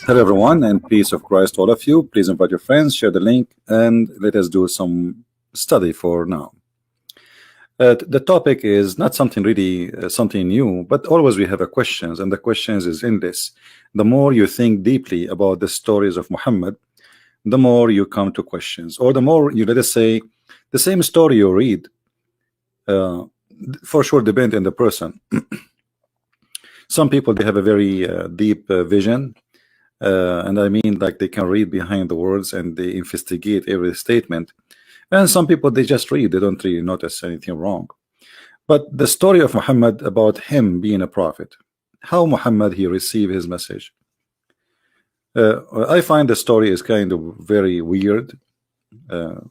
Hello, everyone, and peace of Christ to all of you. Please invite your friends, share the link, and let us do some study for now. The topic is not something really something new, but always we have a questions, and the questions is endless. The more you think deeply about the stories of Muhammad, the more you come to questions, or the more you, let us say, the same story you read, uh, for sure depend on the person. Some people, they have a very deep vision, and I mean, like, they can read behind the words and they investigate every statement. And some people, they just read, they don't really notice anything wrong. But the story of Muhammad, about him being a prophet, how Muhammad he received his message, I find the story is kind of very weird, and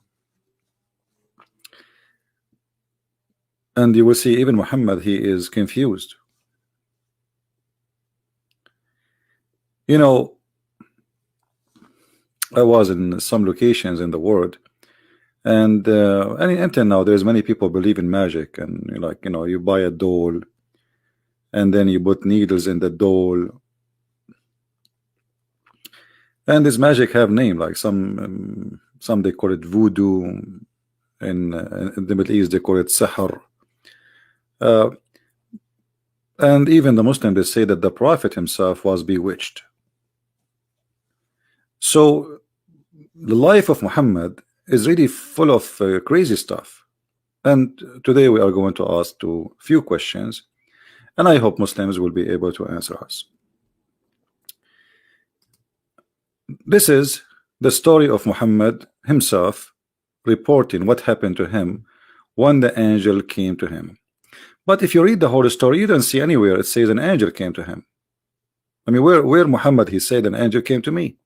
you will see even Muhammad, he is confused. You know, I was in some locations in the world, and until now there's many people believe in magic, and like, you buy a doll and then you put needles in the doll, and this magic have name, like some they call it voodoo, in the Middle East they call it sihr, and even the Muslim, they say that the Prophet himself was bewitched. So the life of Muhammad is really full of crazy stuff, and today we are going to ask two few questions, and I hope Muslims will be able to answer us. This is the story of Muhammad himself reporting what happened to him when the angel came to him. But if you read the whole story, you don't see anywhere it says an angel came to him. I mean, where Muhammad he said an angel came to me?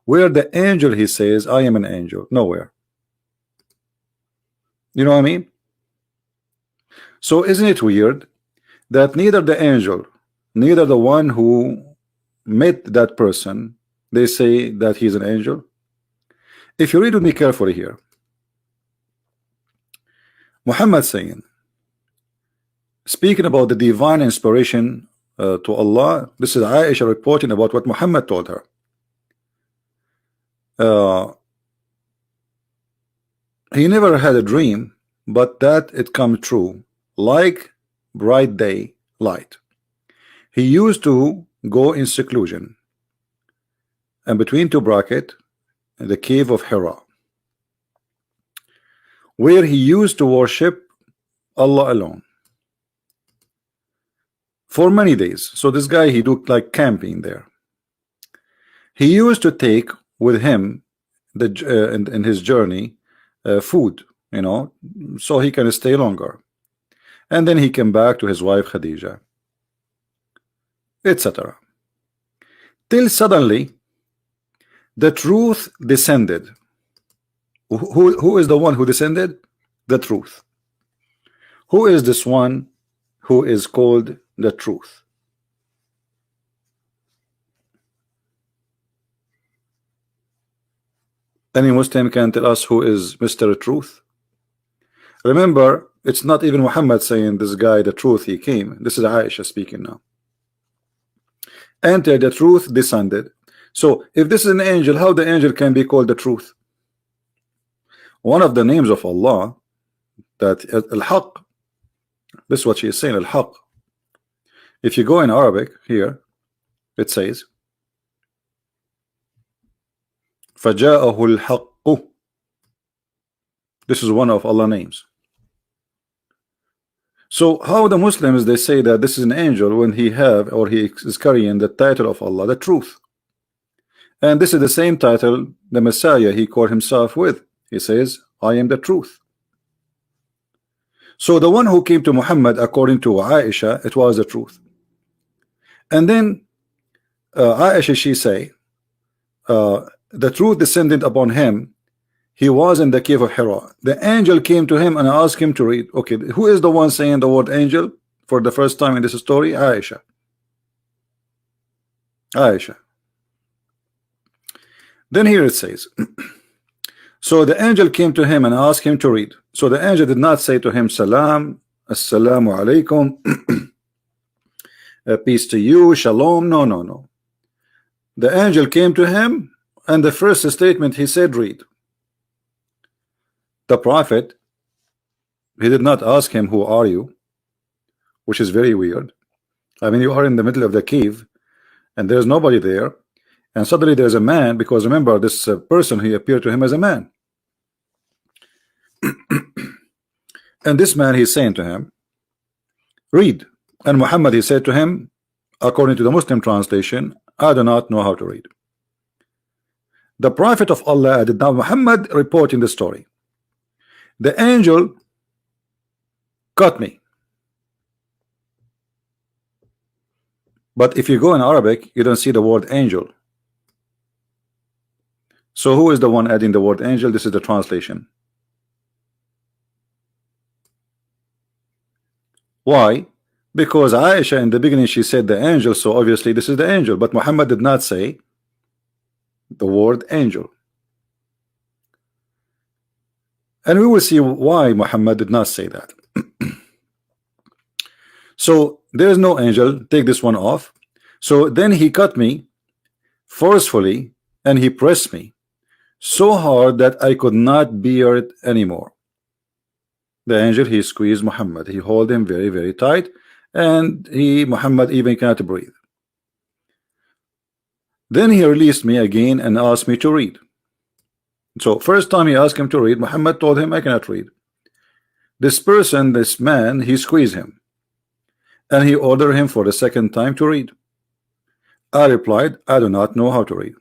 Where the angel he says I am an angel? Nowhere. You know what I mean? So isn't it weird that neither the angel, neither the one who met that person, they say that he's an angel? If you read with me carefully here, Muhammad saying, speaking about the divine inspiration to Allah. This is Aisha reporting about what Muhammad told her. He never had a dream, but that it come true like bright day light. He used to go in seclusion, and between two brackets, the cave of Hira, where he used to worship Allah alone for many days. So this guy, he do like camping there. He used to take with him the in his journey food, so he can stay longer, and then he came back to his wife Khadija, etc. Till suddenly the truth descended. Who is the one who descended? The truth. Who is this one who is called the truth? Any Muslim can tell us who is Mr. Truth? Remember, it's not even Muhammad saying this guy the truth he came. This is Aisha speaking now. Enter the truth descended. So if this is an angel, how the angel can be called the truth? One of the names of Allah, that Al-Haq, this is what she is saying, Al-Haq. If you go in Arabic here, it says فَجَاءَهُ الْحَقُّ. This is one of Allah's names. So how the Muslims, they say that this is an angel when he is carrying the title of Allah, the truth. And this is the same title the Messiah he called himself with. He says, I am the truth. So the one who came to Muhammad, according to Aisha, it was the truth. And then Aisha, she say, the truth descended upon him. He was in the cave of Hira. The angel came to him and asked him to read. Okay, who is the one saying the word angel for the first time in this story? Aisha. Aisha. Then here it says, so the angel came to him and asked him to read. So the angel did not say to him, Salam, Assalamu alaikum, peace to you, Shalom. No. The angel came to him, and the first statement he said, read. The prophet, he did not ask him, who are you? Which is very weird. I mean, you are in the middle of the cave and there's nobody there, and suddenly there's a man, because remember, this person, he appeared to him as a man. And this man, he's saying to him, read. And Muhammad, he said to him, according to the Muslim translation, I do not know how to read. The Prophet of Allah did not, Muhammad reporting the story. The angel caught me. But if you go in Arabic, you don't see the word angel. So who is the one adding the word angel? This is the translation. Why? Because Aisha in the beginning, she said the angel, so obviously this is the angel, but Muhammad did not say the word angel. And we will see why Muhammad did not say that. So there is no angel, take this one off. So then he cut me forcefully and he pressed me so hard that I could not bear it anymore. The angel, he squeezed Muhammad, he held him very, very tight, and Muhammad even cannot breathe. Then he released me again and asked me to read. So first time he asked him to read, Muhammad told him, I cannot read. This person, this man, he squeezed him and he ordered him for the second time to read. I replied, I do not know how to read.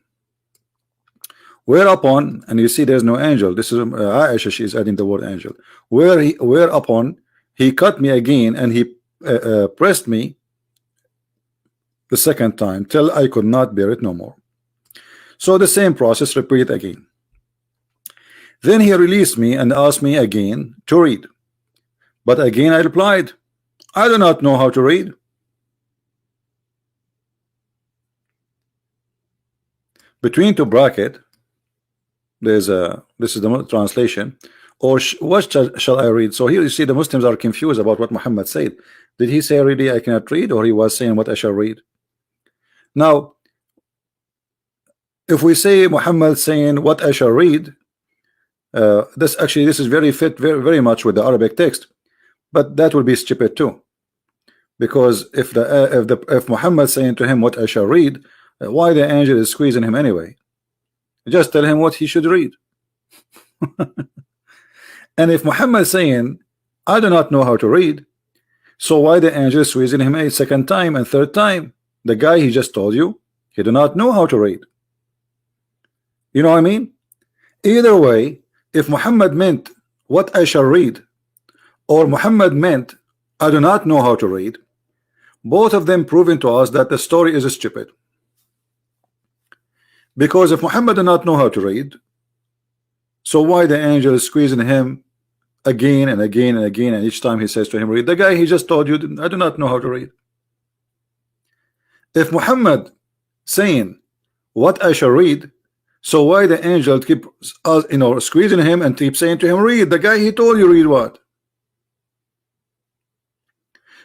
Whereupon, and you see there's no angel, this is Aisha, she is adding the word angel. Whereupon he cut me again and he pressed me the second time till I could not bear it no more. So the same process repeat again. Then he released me and asked me again to read, but again I replied, I do not know how to read. Between two bracket, there's a, this is the translation, or what shall I read? So here you see the Muslims are confused about what Muhammad said. Did he say really I cannot read, or he was saying what I shall read? Now if we say Muhammad saying what I shall read, this is very fit very much with the Arabic text, but that will be stupid too, because if Muhammad saying to him what I shall read, why the angel is squeezing him anyway? Just tell him what he should read. And if Muhammad saying I do not know how to read, so why the angel is squeezing him a second time and third time? The guy he just told you he do not know how to read. You know what I mean? Either way, if Muhammad meant what I shall read, or Muhammad meant I do not know how to read, both of them proving to us that the story is stupid. Because if Muhammad did not know how to read, so why the angel is squeezing him again and again and again, and each time he says to him read? The guy he just told you I do not know how to read. If Muhammad saying what I shall read, so why the angel keep squeezing him and keep saying to him read? The guy he told you read what?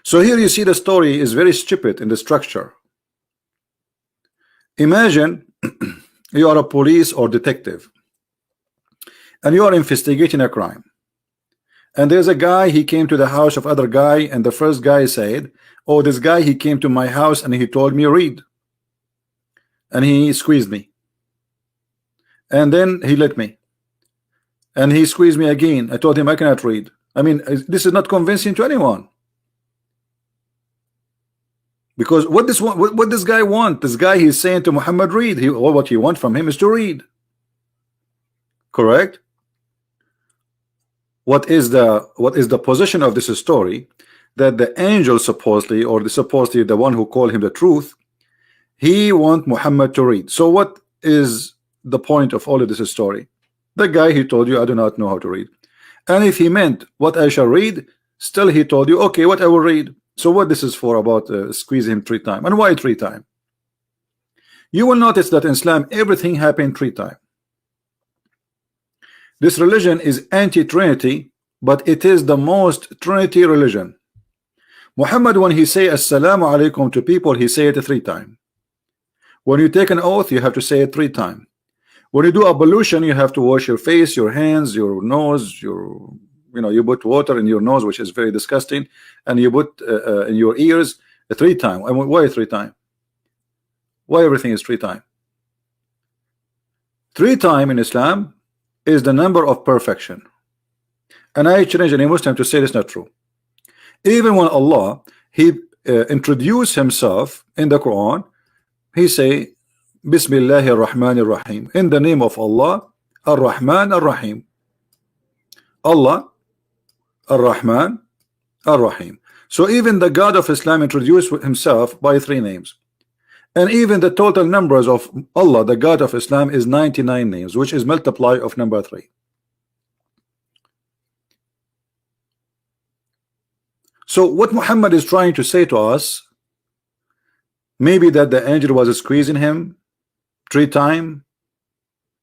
So here you see the story is very stupid in the structure. Imagine you are a police or detective and you are investigating a crime, and there's a guy, he came to the house of other guy, and the first guy said, oh, this guy, he came to my house and he told me read, and he squeezed me, and then he let me, and he squeezed me again. I told him I cannot read. I mean, this is not convincing to anyone. Because what this guy want? This guy, he's saying to Muhammad read. What he want from him is to read. Correct? What is the position of this story? That the angel supposedly, or supposedly the one who called him the truth, he want Muhammad to read. So what is the point of all of this story? The guy, he told you I do not know how to read, and if he meant what I shall read, still he told you okay, what I will read. So what this is for about squeezing him 3 times? And why 3 times? You will notice that in Islam everything happened 3 times. This religion is anti-Trinity, but it is the most Trinity religion. Muhammad, when he say assalamu alaikum to people, he say it 3 times. When you take an oath, you have to say it 3 times. When you do ablution, you have to wash your face, your hands, your nose, your, you put water in your nose, which is very disgusting, and you put in your ears 3 times. I mean, why 3 times? Why everything is 3 times? 3 times in Islam is the number of perfection. And I challenge any Muslim to say this not true. Even when Allah, He introduced Himself in the Quran, He say, Bismillahir Rahmanir Rahim. In the name of Allah, Ar-Rahman Ar-Rahim. Allah, Ar-Rahman Ar-Rahim. So even the God of Islam introduced Himself by 3 names. And even the total numbers of Allah, the God of Islam, is 99 names, which is multiply of number 3. So what Muhammad is trying to say to us, maybe that the angel was squeezing him 3 times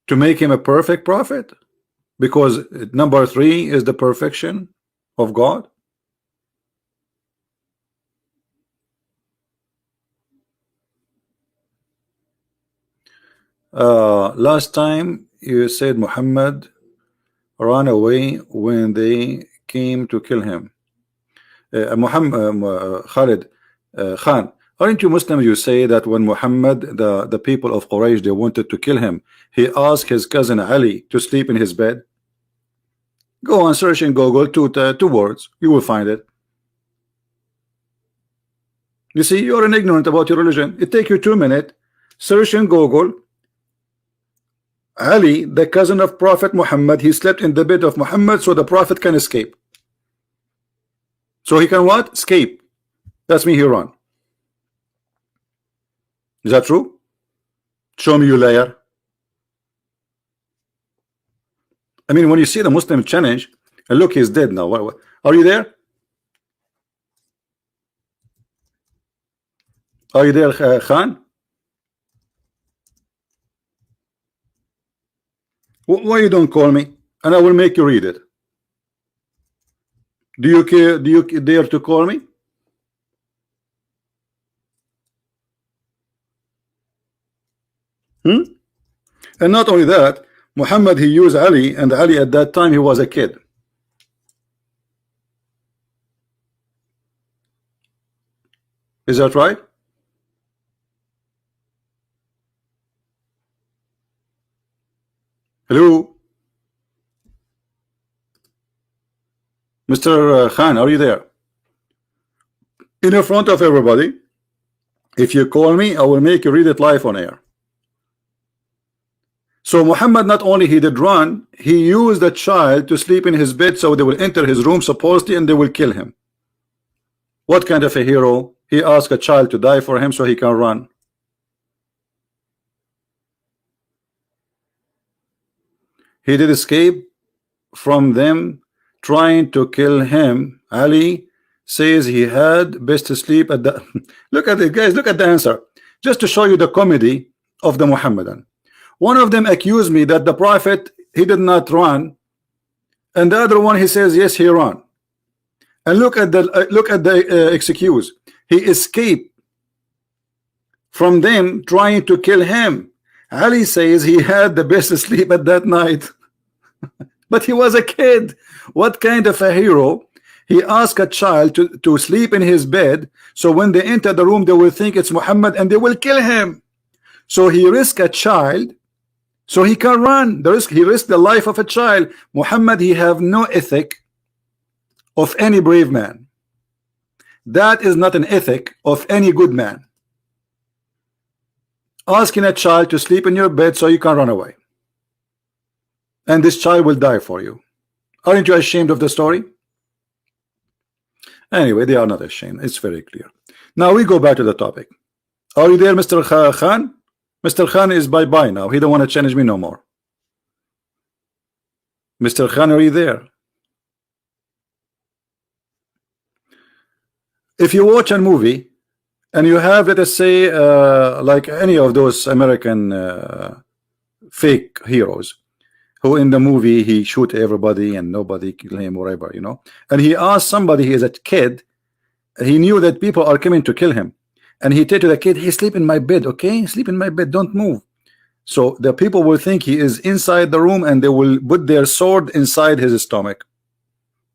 to make him a perfect prophet, because number 3 is the perfection of God. Last time you said Muhammad ran away when they came to kill him. Khalid Khan, aren't you Muslim? You say that when Muhammad, the people of Quraysh, they wanted to kill him, he asked his cousin Ali to sleep in his bed. Go on, search in Google 2 words, you will find it. You see, you're an ignorant about your religion. It take you 2 minutes. Search in Google Ali, the cousin of Prophet Muhammad, he slept in the bed of Muhammad so the Prophet can escape. So he can what? Escape. That's me, he run. Is that true? Show me, you liar. I mean, when you see the Muslim challenge, and look, he's dead now. What? Are you there? Are you there, Khan? Why you don't call me? And I will make you read it. Do you care? Do you dare to call me? And not only that, Muhammad, he used Ali, and Ali at that time he was a kid. Is that right? Hello, Mr. Khan, are you there? In front of everybody, if you call me, I will make you read it live on air. So Muhammad, not only he did run, he used a child to sleep in his bed so they will enter his room supposedly and they will kill him. What kind of a hero? He asked a child to die for him so he can run. He did escape from them trying to kill him. Ali says he had best to sleep at the look at it, guys, look at the answer. Just to show you the comedy of the Muhammadan. One of them accused me that the Prophet, he did not run, and the other one, he says yes, he ran. And look at the excuse. He escaped from them trying to kill him. Ali says he had the best sleep at that night. But he was a kid. What kind of a hero? He asked a child to sleep in his bed, so when they enter the room they will think it's Muhammad and they will kill him. So he risked a child so he can run. He risked the life of a child. Muhammad, he have no ethic of any brave man. That is not an ethic of any good man. Asking a child to sleep in your bed so you can run away, and this child will die for you. Aren't you ashamed of the story? Anyway, they are not ashamed. It's very clear. Now we go back to the topic. Are you there, Mr. Khan? Mr. Khan is bye-bye now. He don't want to challenge me no more. Mr. Khan, are you there? If you watch a movie and you have, let us say, like any of those American fake heroes, who in the movie he shoot everybody and nobody kill him, whatever, you know, and he asked somebody, he is a kid, he knew that people are coming to kill him, and he said to the kid, "Hey, sleep in my bed, okay? Sleep in my bed, don't move." So the people will think he is inside the room, and they will put their sword inside his stomach.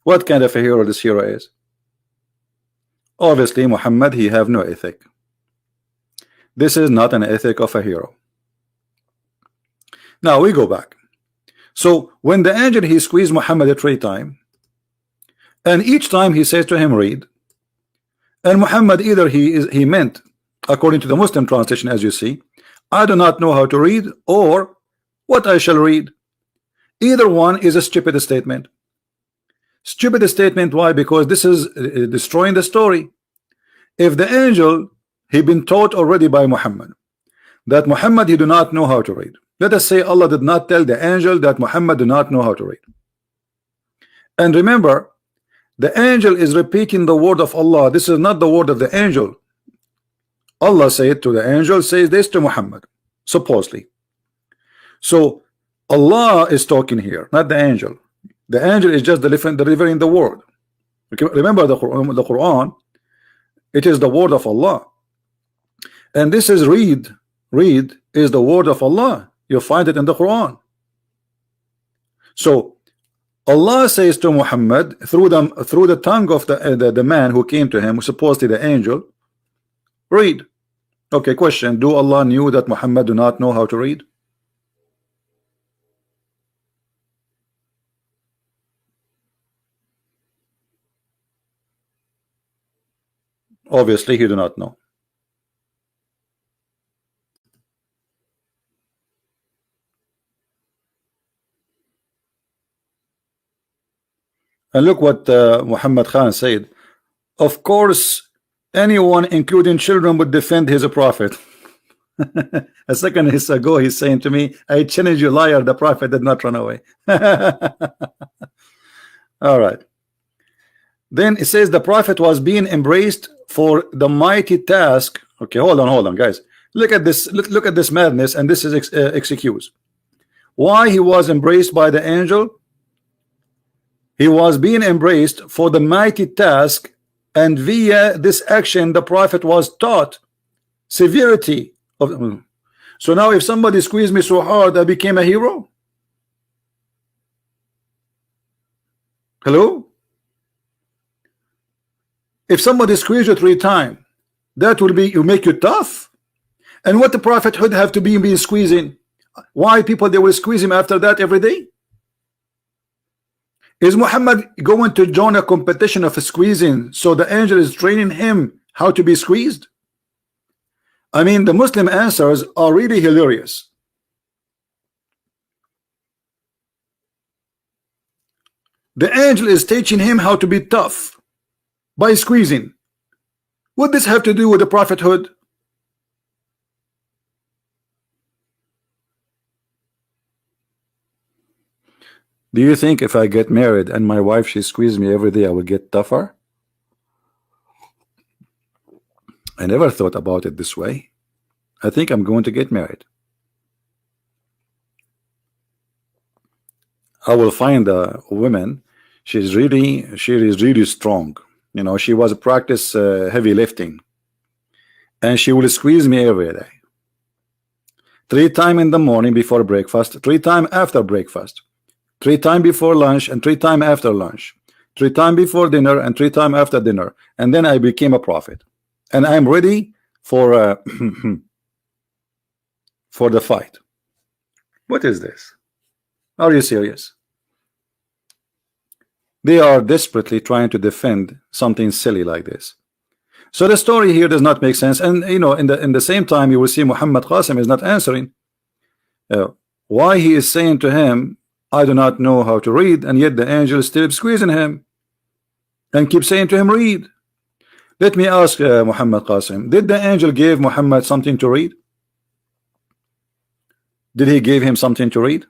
What kind of a hero this hero is? Obviously, Muhammad, he have no ethic. This is not an ethic of a hero. Now we go back. So when the angel, he squeezed Muhammad 3 times, and each time he says to him, read. And Muhammad, either he meant, according to the Muslim translation, as you see, I do not know how to read, or what I shall read. Either one is a stupid statement. Stupid statement, why? Because this is destroying the story. If the angel, he been taught already by Muhammad that Muhammad, he do not know how to read. Let us say Allah did not tell the angel that Muhammad do not know how to read. And remember, the angel is repeating the word of Allah. This is not the word of the angel. Allah said to the angel, says this to Muhammad, supposedly. So Allah is talking here, not the angel. The angel is just delivering the word. Okay, remember the Quran, it is the word of Allah. And this is read is the word of Allah. You find it in the Quran. So Allah says to Muhammad through the tongue of the man who came to him, supposedly the angel, read. Okay, question: do Allah knew that Muhammad do not know how to read? Obviously, he do not know. And look what Muhammad Khan said. Of course, anyone, including children, would defend his prophet. A second ago, he's saying to me, I challenge you, liar, the prophet did not run away. All right. Then it says the prophet was being embraced for the mighty task. Okay, hold on, guys. Look at this. Look at this madness, and this is excuse. Why he was embraced by the angel? He was being embraced for the mighty task, and via this action, the prophet was taught severity of. So now, if somebody squeezed me so hard, I became a hero. Hello? If somebody squeezed you 3 times, that will make you tough. And what the prophet would have to be squeezing? Why people they will squeeze him after that every day? Is Muhammad going to join a competition of squeezing, so the angel is training him how to be squeezed? I mean, the Muslim answers are really hilarious. The angel is teaching him how to be tough by squeezing. What does this have to do with the prophethood? Do you think if I get married and my wife, she squeezes me every day, I will get tougher? I never thought about it this way. I think I'm going to get married. I will find a woman. She is really strong. You know, she was practice heavy lifting, and she will squeeze me every day. 3 times in the morning before breakfast, 3 times after breakfast, 3 times before lunch, and 3 times after lunch, 3 times before dinner, and 3 times after dinner. And then I became a prophet, and I'm ready for for the fight. What is this? Are you serious? They are desperately trying to defend something silly like this. So the story here does not make sense. And you know, in the same time, you will see Muhammad Qasim is not answering why he is saying to him, I do not know how to read, and yet the angel is still squeezing him and keep saying to him, read. Let me ask Muhammad Qasim, did the angel give Muhammad something to read? Did he give him something to read?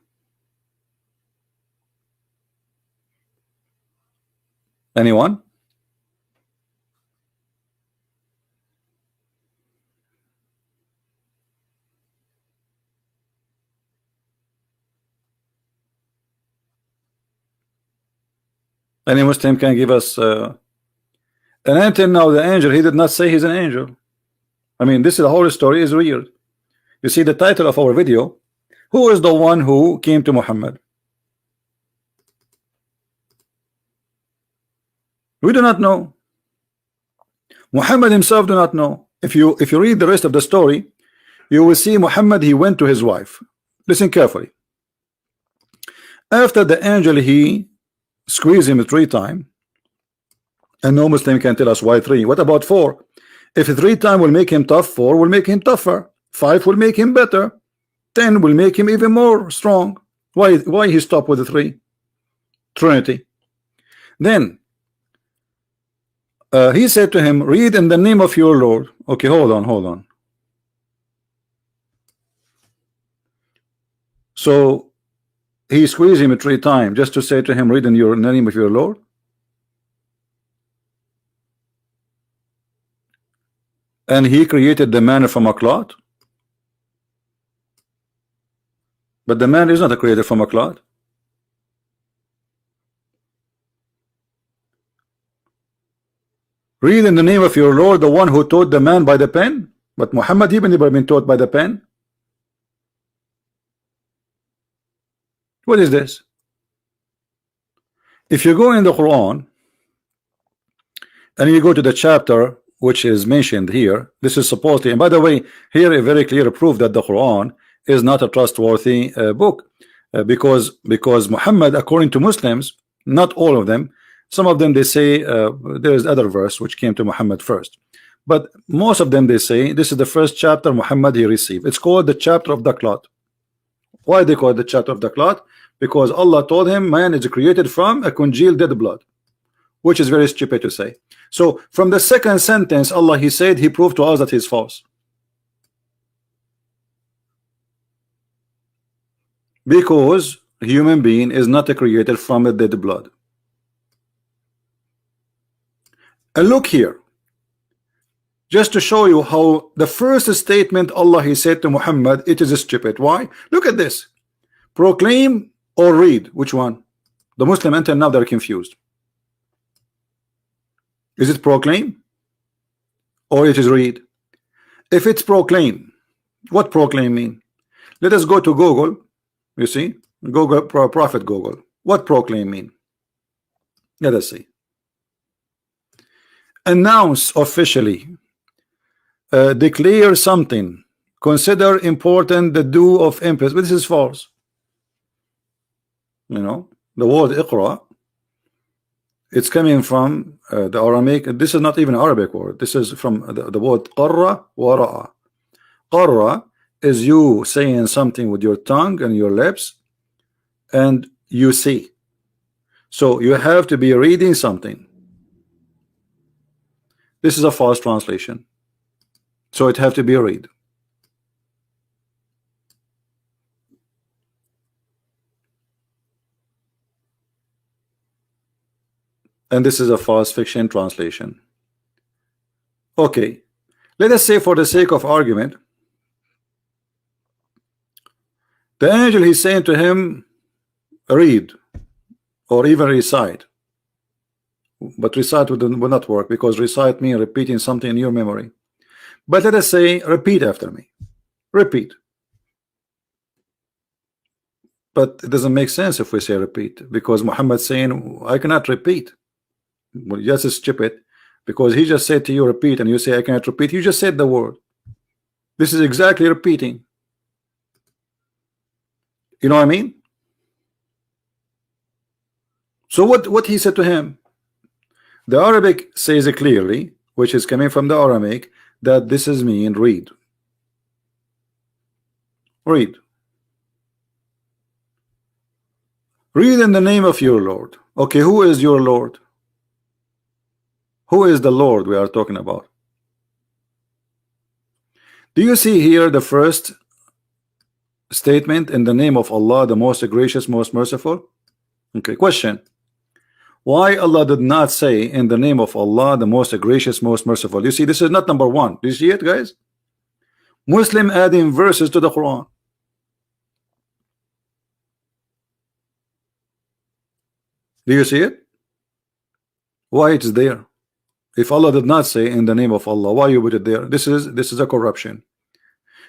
Anyone? Any Muslim can give us and until now the angel, he did not say he's an angel. I mean, this is the whole story is weird. You see the title of our video. Who is the one who came to Muhammad? We do not know. Muhammad himself do not know. If you read the rest of the story, you will see Muhammad, he went to his wife. Listen carefully. After the angel, he squeezed him 3 times, and no Muslim can tell us why 3. What about 4? If 3 times will make him tough, 4 will make him tougher, 5 will make him better, 10 will make him even more strong. Why he stopped with the 3? Trinity. Then he said to him, read in the name of your Lord. Okay, hold on. So he squeezed him 3 times just to say to him, read in the name of your Lord. And he created the man from a clot. But the man is not created from a clot. Read in the name of your Lord, the one who taught the man by the pen. But Muhammad even never been taught by the pen. What is this? If you go in the Quran and you go to the chapter which is mentioned here, this is supposedly, and by the way, here a very clear proof that the Quran is not a trustworthy book, because Muhammad, according to Muslims, not all of them, some of them they say there is other verse which came to Muhammad first, but most of them they say this is the first chapter Muhammad he received. It's called the chapter of the clot. Why they call it the chapter of the clot? Because Allah told him man is created from a congealed dead blood, which is very stupid to say. So from the second sentence, Allah he said, he proved to us that he's false, because human being is not created from a dead blood. And look here, just to show you how the first statement Allah he said to Muhammad, it is stupid. Why? Look at this. Proclaim or read, which one? The Muslim until now they're confused. Is it proclaim or it is read? If it's proclaim, what proclaim mean? Let us go to Google. You see, Google, Prophet Google. What proclaim mean? Let us see. Announce officially, declare something, consider important the due of emphasis. But this is false. You know, the word Iqra, it's coming from the Aramaic. This is not even an Arabic word. This is from the word qarra wa ra'a. Qarra is you saying something with your tongue and your lips, and you see. So you have to be reading something. This is a false translation, so it have to be read. And this is a false fiction translation. Okay, let us say for the sake of argument, the angel he's saying to him, read or even recite. But recite will not work, because recite means repeating something in your memory. But let us say repeat after me. Repeat. But it doesn't make sense if we say repeat, because Muhammad saying I cannot repeat. Well, yes, it's stupid, because he just said to you repeat and you say I cannot repeat. You just said the word. This is exactly repeating. You know what I mean? So what he said to him, the Arabic says it clearly, which is coming from the Aramaic, that this is mean read. Read. Read in the name of your Lord. Okay, who is your Lord? Who is the Lord we are talking about? Do you see here the first statement, in the name of Allah, the most gracious, most merciful? Okay, question. Why Allah did not say in the name of Allah, the most gracious, most merciful? You see, this is not number one. Do you see it, guys? Muslim adding verses to the Quran. Do you see it? Why it's there? If Allah did not say in the name of Allah, why you put it there? This is a corruption.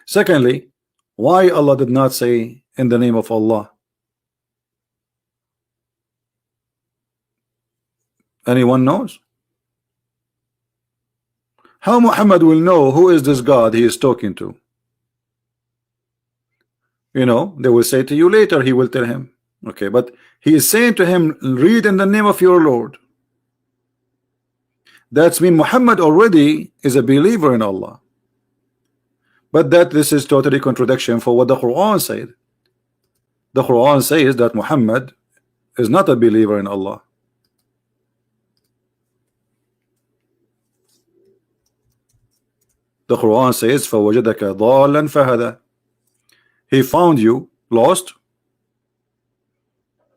Secondly, why Allah did not say in the name of Allah? Anyone knows? How Muhammad will know who is this God he is talking to? You know, they will say to you later, he will tell him. Okay, but he is saying to him, read in the name of your Lord. That's mean Muhammad already is a believer in Allah. But this is totally contradiction for what the Quran said. The Quran says that Muhammad is not a believer in Allah. The Quran says فَوَجَدَكَ ضَالًا فَهَدَى. He found you lost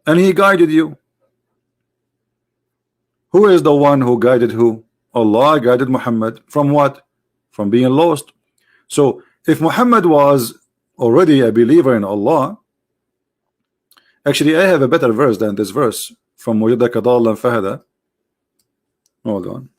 and he guided you. Who is the one who guided who? Allah guided Muhammad from what? From being lost. So if Muhammad was already a believer in Allah, actually I have a better verse than this verse from وَجَدَكَ ضَالًا فَهَدَى. Hold on.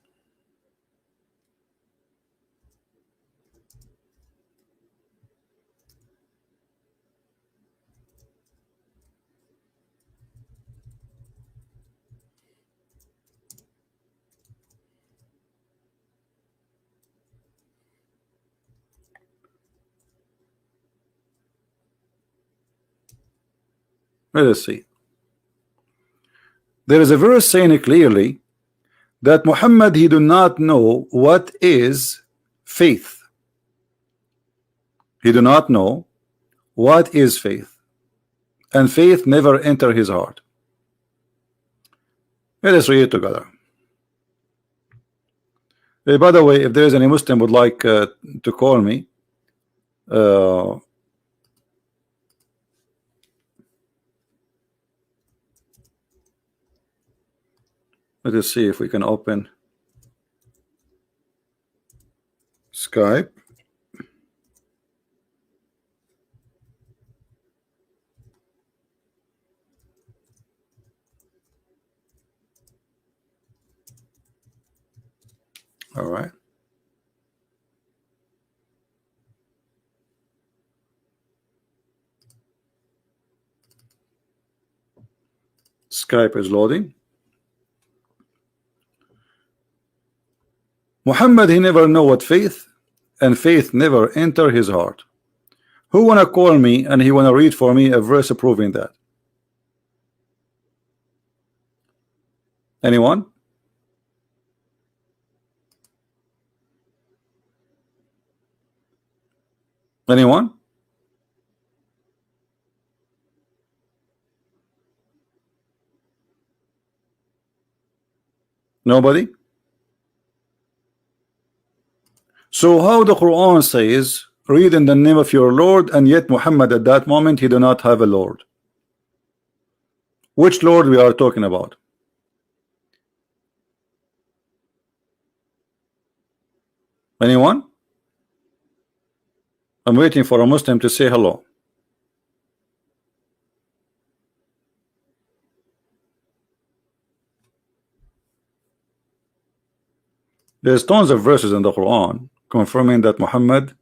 Let us see. There is a verse saying clearly that Muhammad, he do not know what is faith. He do not know what is faith, and faith never enter his heart. Let us read it together. By the way, if there is any Muslim would like to call me, let us see if we can open Skype. All right. Skype is loading. Muhammad, he never know what faith, and faith never enter his heart. Who wanna call me and he wanna read for me a verse proving that? Anyone? Anyone? Nobody? So how the Quran says, read in the name of your Lord, and yet Muhammad at that moment he do not have a Lord? Which Lord we are talking about? Anyone? I'm waiting for a Muslim to say hello. There's tons of verses in the Quran confirming that Muhammad,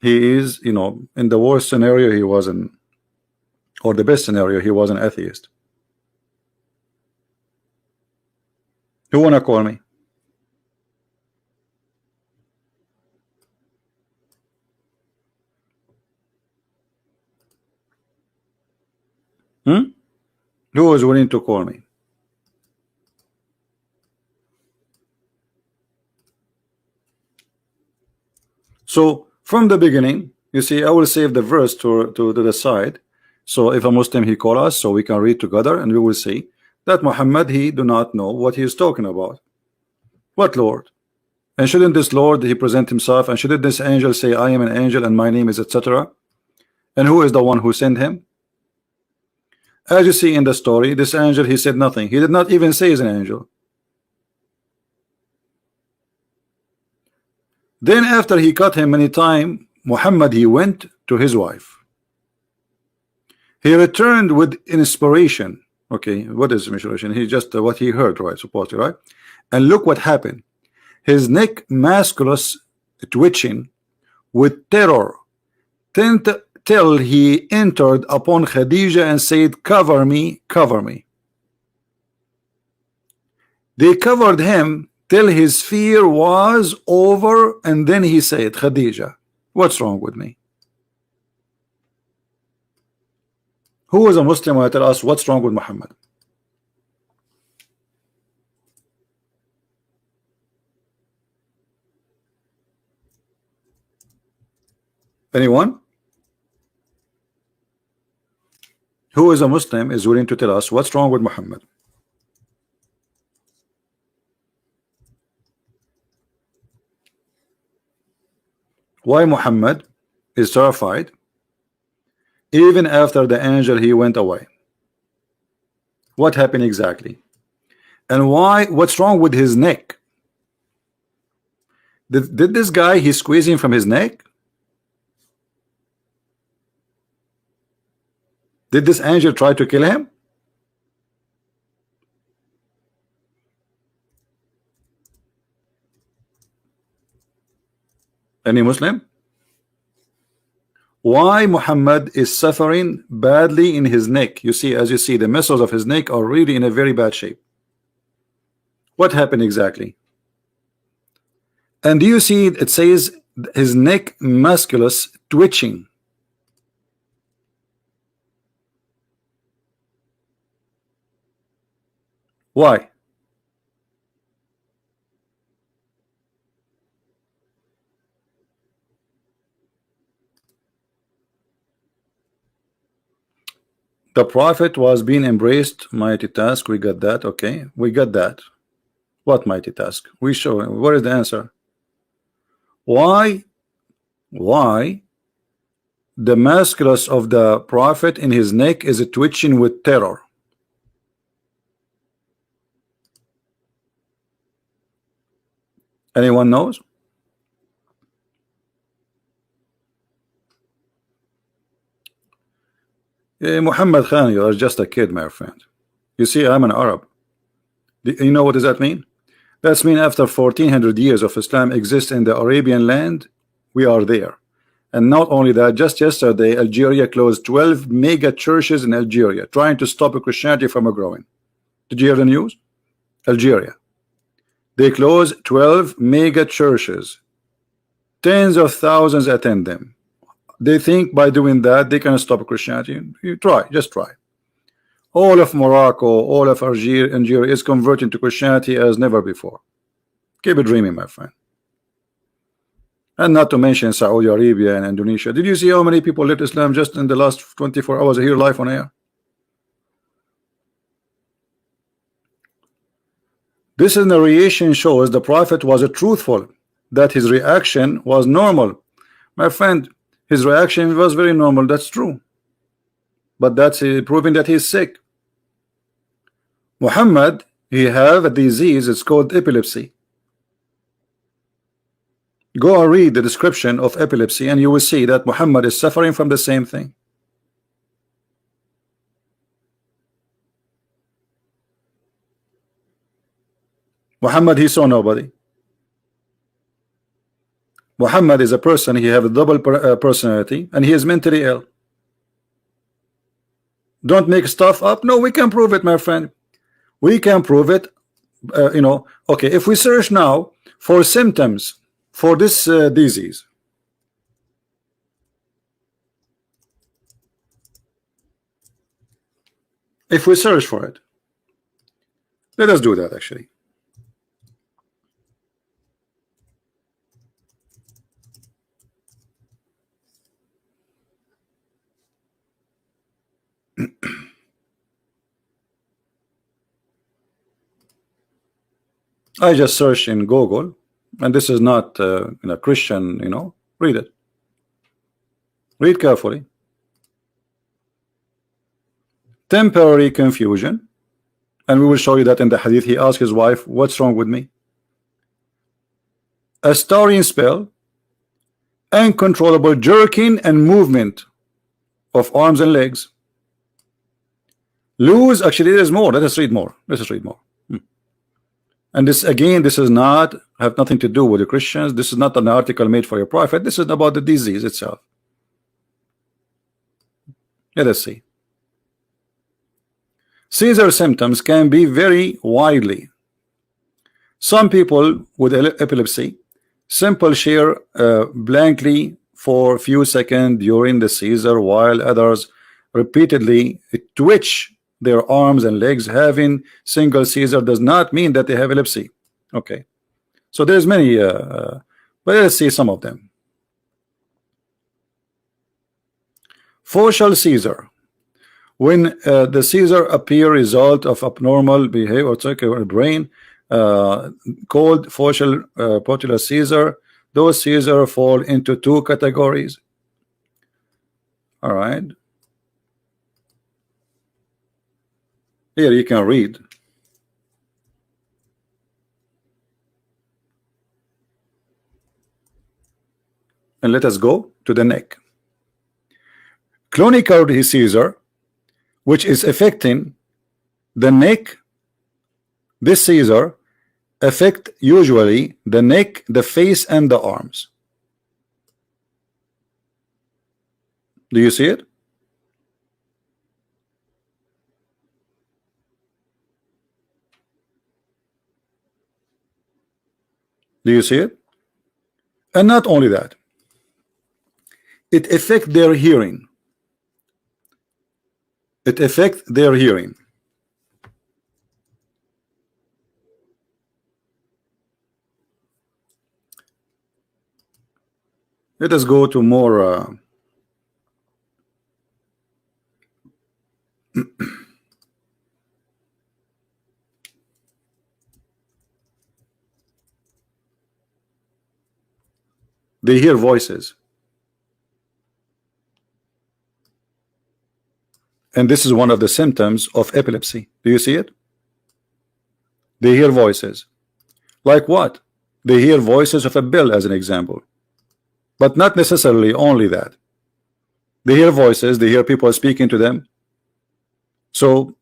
he is, you know, in the worst scenario he was in, or the best scenario he was an atheist. Who wanna call me? Who is willing to call me? So from the beginning, you see, I will save the verse to the side. So if a Muslim he call us, so we can read together, and we will see that Muhammad, he do not know what he is talking about. What Lord? And shouldn't this Lord he present himself, and shouldn't this angel say, I am an angel and my name is etc.? And who is the one who sent him? As you see in the story, this angel, he said nothing. He did not even say he's an angel. Then after he cut him many times, Muhammad, he went to his wife. He returned with inspiration. Okay, what is mutilation? He just what he heard, right? Supposedly, right? And look what happened. His neck musculus twitching with terror till he entered upon Khadija and said, "Cover me, cover me." They covered him till his fear was over, and then he said, "Khadija, what's wrong with me?" Who is a Muslim will tell us what's wrong with Muhammad? Anyone? Who is a Muslim is willing to tell us what's wrong with Muhammad? Why Muhammad is terrified even after the angel he went away? What happened exactly? And why? What's wrong with his neck? Did this guy he's squeezing from his neck? Did this angel try to kill him? Any Muslim? Why Muhammad is suffering badly in his neck? You see, as you see, the muscles of his neck are really in a very bad shape. What happened exactly? And do you see it says his neck musculus twitching? Why? The Prophet was being embraced. Mighty task. We got that. Okay, we got that. What mighty task? We show. What is the answer? Why the musculus of the Prophet in his neck is twitching with terror? Anyone knows? Muhammad Khan, you are just a kid, my friend. You see, I'm an Arab. You know what does that mean? That's mean after 1400 years of Islam exists in the Arabian land, we are there. And not only that, just yesterday Algeria closed 12 mega churches in Algeria, trying to stop Christianity from growing. Did you hear the news? Algeria, they closed 12 mega churches. Tens of thousands attend them. They think by doing that they can stop Christianity. You try, just try. All of Morocco, all of Algeria is converting to Christianity as never before. Keep it dreaming, my friend. And not to mention Saudi Arabia and Indonesia. Did you see how many people left Islam just in the last 24 hours here live on air? This narration shows the Prophet was truthful, that his reaction was normal. My friend, his reaction was very normal. That's true. But that's proving that he's sick. Muhammad, he have a disease. It's called epilepsy. Go and read the description of epilepsy and you will see that Muhammad is suffering from the same thing. Muhammad, he saw nobody. Muhammad is a person, he have a double personality, and he is mentally ill. Don't make stuff up. No, we can prove it, my friend. We can prove it. You know, okay, if we search now for symptoms for this disease, if we search for it, let us do that actually. I just searched in Google, and this is not Christian, read it. Read carefully. Temporary confusion, and we will show you that in the hadith. He asked his wife, what's wrong with me? A starring spell, uncontrollable jerking and movement of arms and legs, Lose, actually, there is more. Let us read more. Let us read more. And this again, this is not have nothing to do with the Christians. This is not an article made for your prophet. This is about the disease itself. Let us see. Seizure symptoms can be very widely. Some people with epilepsy simple share blankly for a few seconds during the seizure, while others repeatedly twitch their arms and legs. Having single seizure does not mean that they have epilepsy. Okay, so there's many, but let's see some of them. Focal seizure. When the seizure appear result of abnormal behavior or brain, called focal postular seizure. Those seizures fall into two categories. All right. Here you can read. And let us go to the neck. Clonical seizure, which is affecting the neck. This seizure affect usually the neck, the face, and the arms. Do you see it? Do you see it? And not only that, it affects their hearing. It affects their hearing. Let us go to more they hear voices, and this is one of the symptoms of epilepsy. Do you see it? They hear voices. Like what? They hear voices of a bell, as an example. But not necessarily only that. They hear voices, they hear people speaking to them. So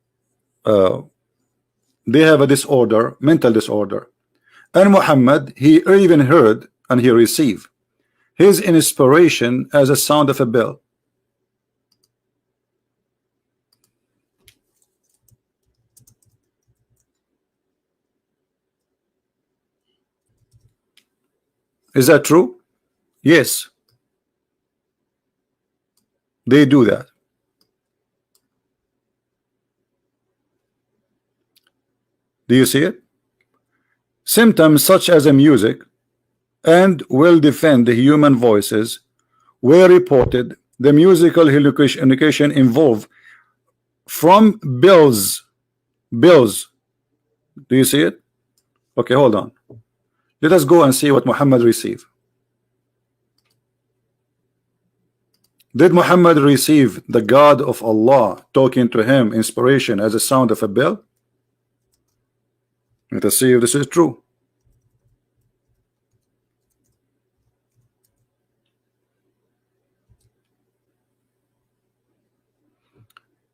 they have a disorder, mental disorder. And Muhammad, he even heard and he received his inspiration as a sound of a bell. Is that true? Yes. They do that. Do you see it? Symptoms such as a music and will defend the human voices were reported. The musical hallucination involved from bells. Do you see it? Okay, hold on. Let us go and see what Muhammad received. Did Muhammad receive the God of Allah talking to him inspiration as a sound of a bell? Let us see if this is true.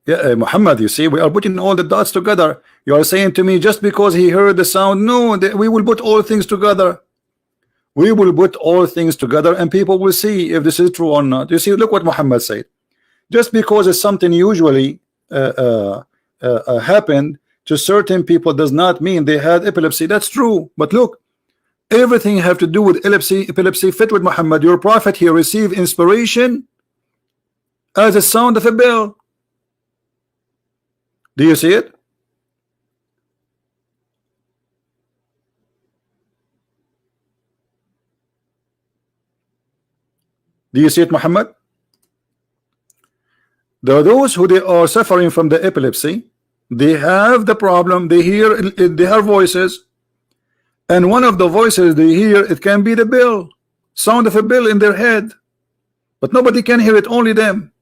Yeah, Muhammad, you see, we are putting all the dots together. You are saying to me just because he heard the sound, no, we will put all things together. We will put all things together and people will see if this is true or not. You see, look what Muhammad said. Just because it's something usually happened to certain people does not mean they had epilepsy. That's true. But look, everything have to do with epilepsy fit with Muhammad. Your prophet, he received inspiration as a sound of a bell. Do you see it? Do you see it, Muhammad? There are those who they are suffering from the epilepsy. They have the problem. They hear voices, and one of the voices they hear, it can be the bell, sound of a bell in their head, but nobody can hear it, only them.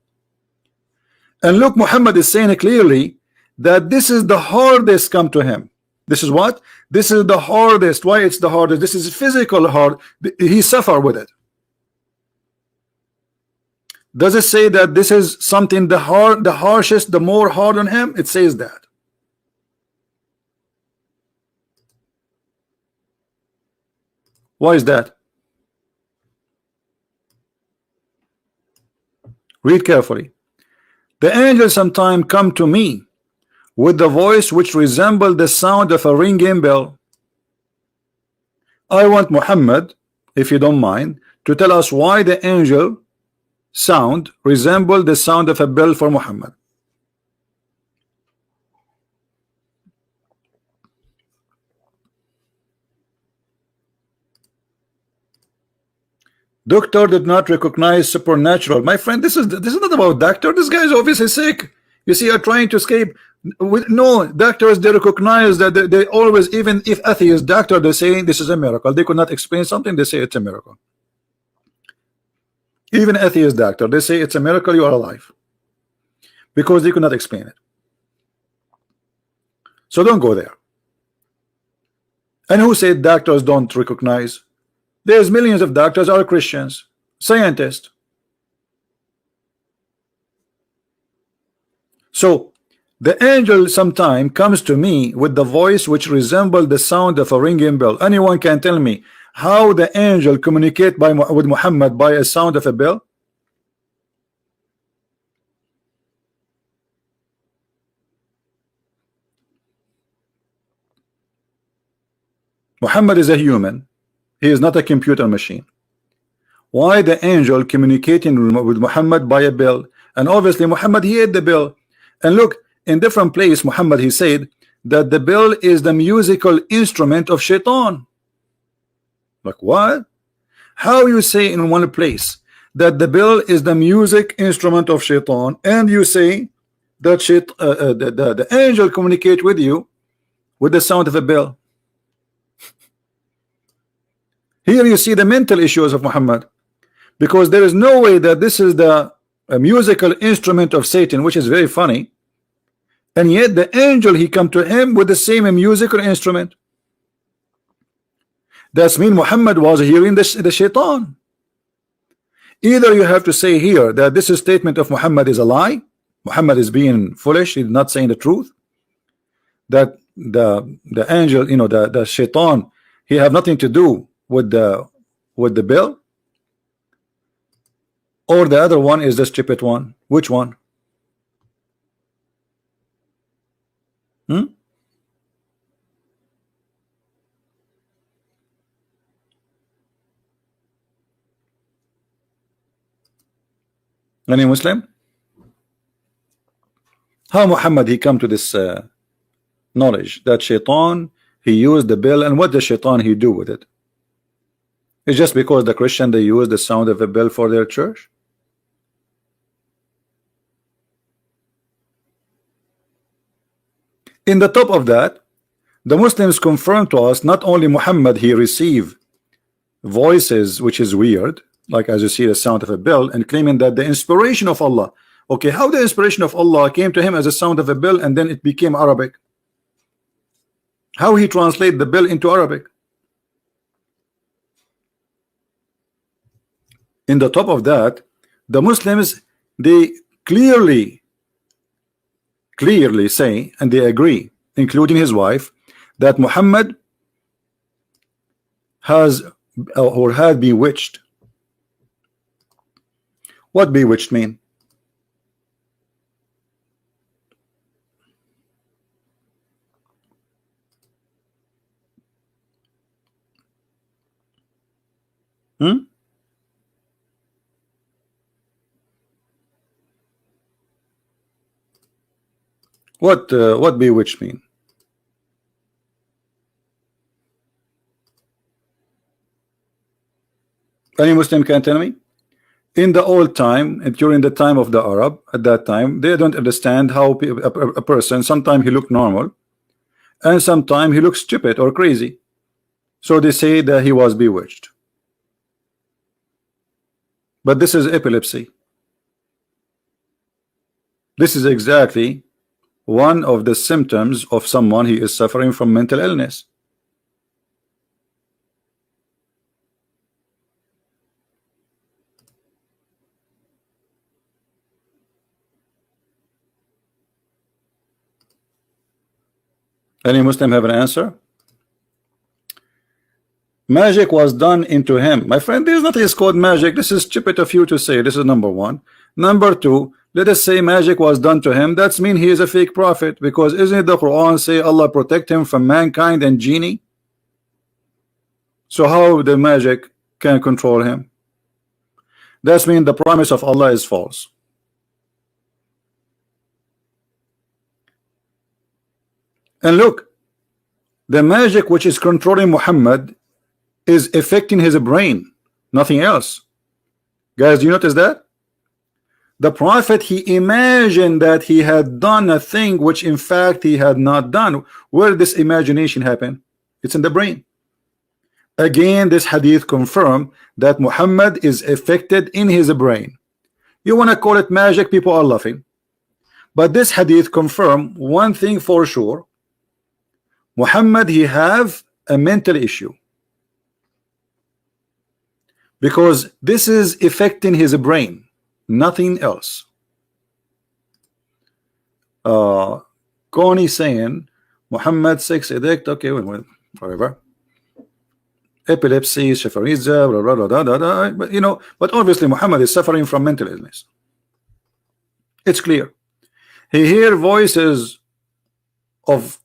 And look, Muhammad is saying clearly that this is the hardest come to him. This is what? This is the hardest. Why it's the hardest? This is physical hard. He suffer with it. Does it say that this is something the harshest, the more hard on him? It says that. Why is that? Read carefully. The angels sometimes come to me with the voice which resembled the sound of a ringing bell. I want Muhammad, if you don't mind, to tell us why the angel sound resembled the sound of a bell for Muhammad. Doctor did not recognize supernatural. My friend, this is not about doctor. This guy is obviously sick. You see, you're trying to escape. No, doctors, they recognize that they always, even if atheist doctor, they say this is a miracle. They could not explain something, they say it's a miracle. Even atheist doctor, they say it's a miracle you are alive, because they could not explain it. So don't go there. And who said doctors don't recognize? There's millions of doctors are Christians, scientists. So the angel sometime comes to me with the voice which resembled the sound of a ringing bell. Anyone can tell me how the angel communicate with Muhammad by a sound of a bell? Muhammad is a human. He is not a computer machine. Why the angel communicating with Muhammad by a bell? And obviously Muhammad, he ate the bell. And look, in different place Muhammad, he said that the bell is the musical instrument of shaitan. Like what? How you say in one place that the bell is the music instrument of shaitan, and you say that the angel communicate with you with the sound of a bell? Here you see the mental issues of Muhammad, because there is no way that this is the musical instrument of Satan, which is very funny, and yet the angel, he come to him with the same musical instrument. That's mean Muhammad was hearing the shaitan. Either you have to say here that this statement of Muhammad is a lie, Muhammad is being foolish, he's not saying the truth, that the angel, you know, the shaitan, he have nothing to do with the bill, or the other one is the stupid one. Which one? Any Muslim? How Muhammad he come to this knowledge that shaitan he used the bell, and what the shaitan he do with it? It's just because the Christian they use the sound of a bell for their church. In the top of that, the Muslims confirm to us not only Muhammad he received voices which is weird, like as you see the sound of a bell, and claiming that the inspiration of Allah. Okay, how the inspiration of Allah came to him as a sound of a bell and then it became Arabic? How he translate the bell into Arabic? In the top of that, the Muslims they clearly say, and they agree, including his wife, that Muhammad has or had bewitched. What bewitched mean? What bewitched mean? Any Muslim can tell me? In the old time, during the time of the Arab, at that time, they don't understand how a person, sometimes he look normal, and sometimes he looks stupid or crazy. So they say that he was bewitched. But this is epilepsy. This is exactly one of the symptoms of someone who is suffering from mental illness. Any Muslim have an answer? Magic was done into him. My friend, there's nothing is called magic. This is stupid of you to say. This is number one. Number two, let us say magic was done to him. That's mean he is a fake prophet, because isn't it the Quran say Allah protect him from mankind and genie? So how the magic can control him? That's mean the promise of Allah is false. And look, the magic which is controlling Muhammad is affecting his brain, nothing else. Guys, do you notice that? The prophet, he imagined that he had done a thing which in fact he had not done. Where did this imagination happen? It's in the brain. Again, this hadith confirm that Muhammad is affected in his brain. You want to call it magic, people are laughing. But this hadith confirm one thing for sure. Muhammad, he have a mental issue, because this is affecting his brain, nothing else. Connie saying Muhammad sex addict. Okay, whatever. Epilepsy, Shafariza, blah, blah, blah, blah, blah, but you know, but obviously Muhammad is suffering from mental illness. It's clear. He hear voices of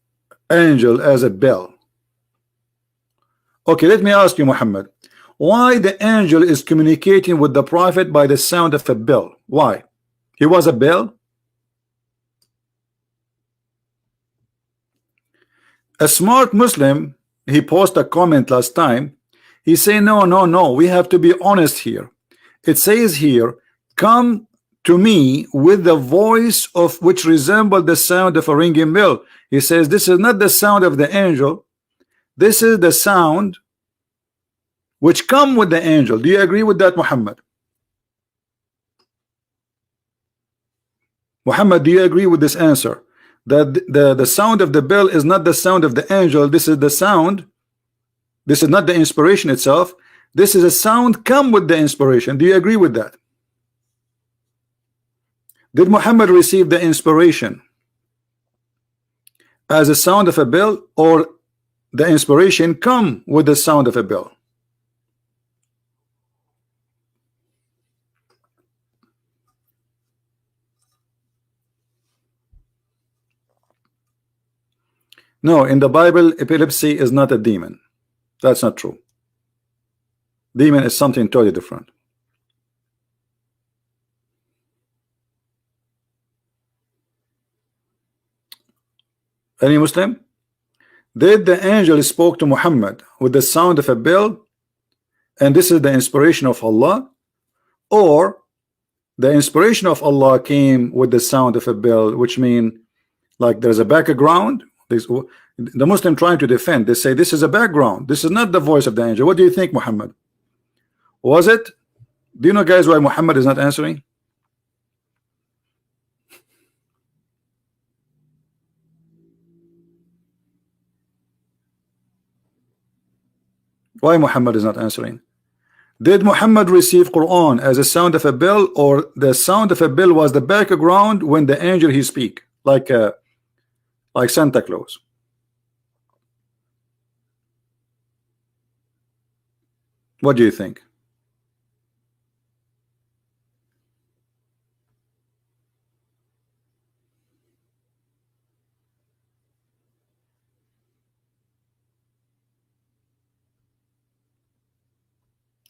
angel as a bell. Okay, let me ask you, Muhammad, why the angel is communicating with the prophet by the sound of a bell? Why? He was a bell? A smart Muslim, he posted a comment last time. He say no, we have to be honest here. It says here, come to me with the voice of which resemble the sound of a ringing bell. He says this is not the sound of the angel, this is the sound which come with the angel. Do you agree with that, Muhammad? Muhammad, do you agree with this answer? That the sound of the bell is not the sound of the angel, this is the sound, this is not the inspiration itself, this is a sound come with the inspiration. Do you agree with that? Did Muhammad receive the inspiration as a sound of a bell, or the inspiration come with the sound of a bell? No, in the Bible, epilepsy is not a demon. That's not true. Demon is something totally different. Any Muslim? Did the angel spoke to Muhammad with the sound of a bell, and this is the inspiration of Allah, or the inspiration of Allah came with the sound of a bell, which mean like there's a background? The Muslim trying to defend, they say this is a background, this is not the voice of the angel. What do you think, Muhammad? Was it? Do you know, guys, why Muhammad is not answering? Why Muhammad is not answering? Did Muhammad receive Quran as a sound of a bell, or the sound of a bell was the background when the angel he speak, like Santa Claus? What do you think?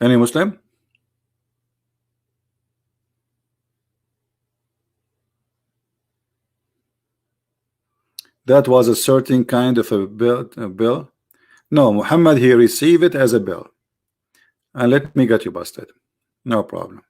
Any Muslim? That was a certain kind of a bill. No, Muhammad, he received it as a bill. And let me get you busted. No problem.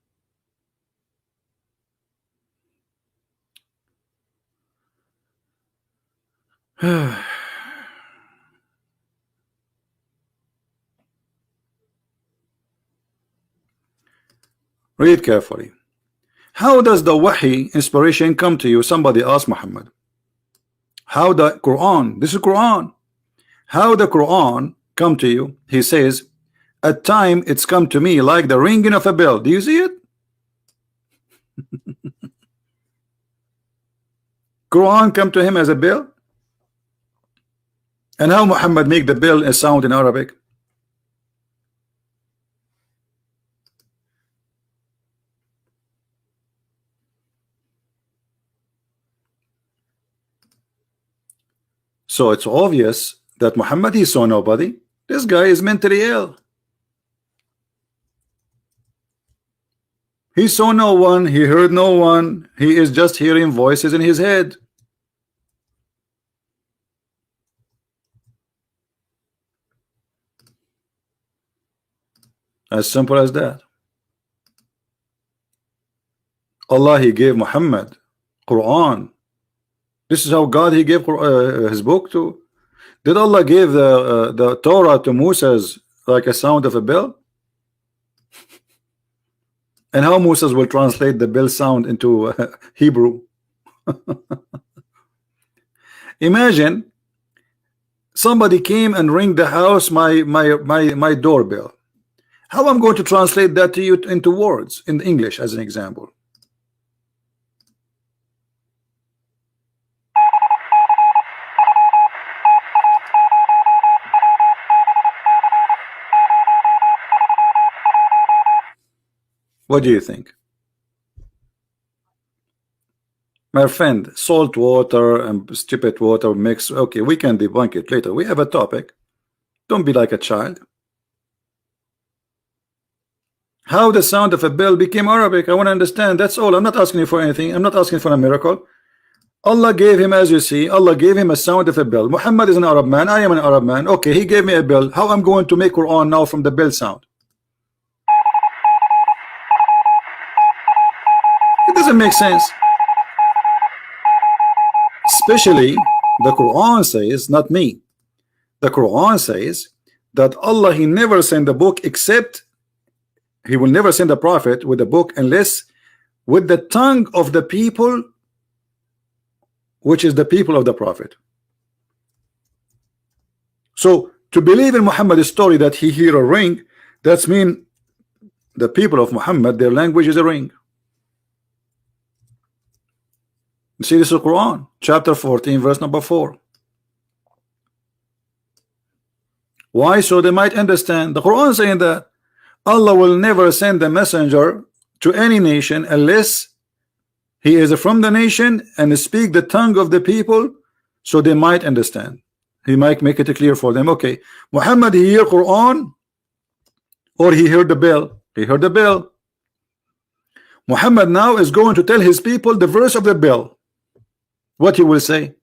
Read carefully. How does the wahi inspiration come to you? Somebody asked Muhammad. How the Quran, this is Quran, how the Quran come to you? He says, at time it's come to me like the ringing of a bell. Do you see it? Quran come to him as a bell. And how Muhammad make the bell a sound in Arabic? So it's obvious that Muhammad, he saw nobody. This guy is mentally ill. He saw no one, he heard no one, he is just hearing voices in his head. As simple as that. Allah, he gave Muhammad Quran. This is how God, he gave his book to. Did Allah give the Torah to Moses like a sound of a bell? And how Moses will translate the bell sound into Hebrew? Imagine somebody came and ring the house my doorbell. How I'm going to translate that to you into words in English as an example? What do you think? My friend, salt water and stupid water mix. Okay, we can debunk it later. We have a topic. Don't be like a child. How the sound of a bell became Arabic, I want to understand. That's all. I'm not asking you for anything. I'm not asking for a miracle. Allah gave him, as you see, Allah gave him a sound of a bell. Muhammad is an Arab man. I am an Arab man. Okay, he gave me a bell. How I'm going to make Quran now from the bell sound? It doesn't make sense. Especially the Quran says, not me. The Quran says that Allah, he never sent a book except he will never send a prophet with a book unless with the tongue of the people, which is the people of the prophet. So to believe in Muhammad's story that he hear a ring, that's mean the people of Muhammad, their language is a ring. You see, this is Quran chapter 14 verse number 4. Why? So they might understand. The Quran saying that Allah will never send a messenger to any nation unless he is from the nation and speak the tongue of the people, so they might understand. He might make it clear for them. Okay, Muhammad, he hear Quran or he heard the bell? He heard the bell. Muhammad now is going to tell his people the verse of the bell. What he will say?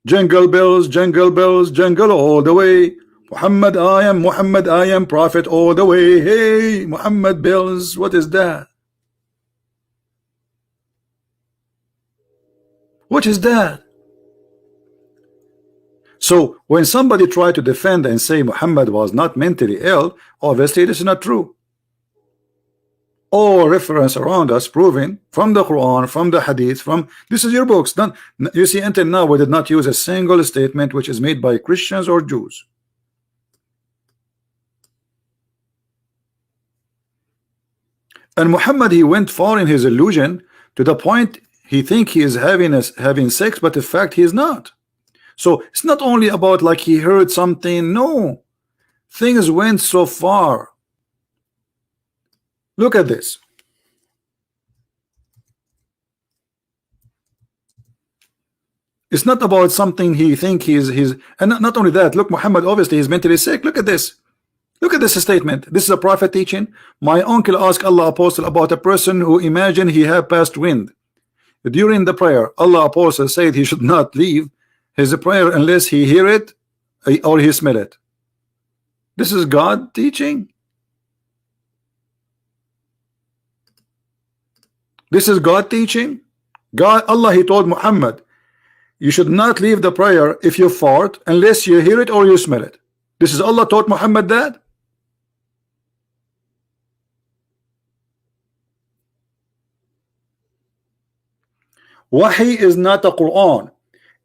Jingle bells, jingle all the way. Muhammad, I am prophet all the way. Hey, Muhammad bells. What is that? What is that? So when somebody tried to defend and say Muhammad was not mentally ill, obviously this is not true. All reference around us proving from the Quran, from the Hadith, from this is your books. You see, until now we did not use a single statement which is made by Christians or Jews. And Muhammad, he went far in his illusion to the point he think he is having sex, but in fact he is not. So it's not only about like he heard something. No, things went so far. Look at this. It's not about something he think he's and not only that. Look, Muhammad obviously is mentally sick. Look at this. Look at this statement. This is a prophet teaching. My uncle asked Allah apostle about a person who imagined he had passed wind. During the prayer, Allah apostle said he should not leave his prayer unless he hear it or he smell it. This is God teaching. This is God teaching. God, Allah, he told Muhammad, you should not leave the prayer if you fart unless you hear it or you smell it. This is Allah taught Muhammad that. Wahi is not a Quran.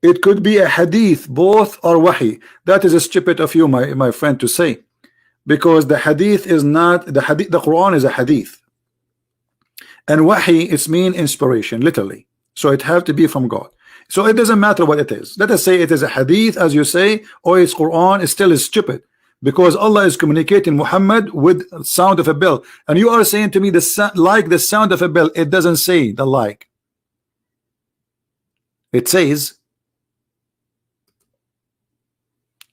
It could be a hadith. Both are wahi. That is stupid of you, my friend, to say, because the hadith is not the hadith. The Quran is a hadith, and wahi it's mean inspiration, literally. So it have to be from God. So it doesn't matter what it is. Let us say it is a hadith, as you say, or it's Quran. It still is stupid, because Allah is communicating Muhammad with sound of a bell, and you are saying to me like the sound of a bell. It doesn't say the like. It says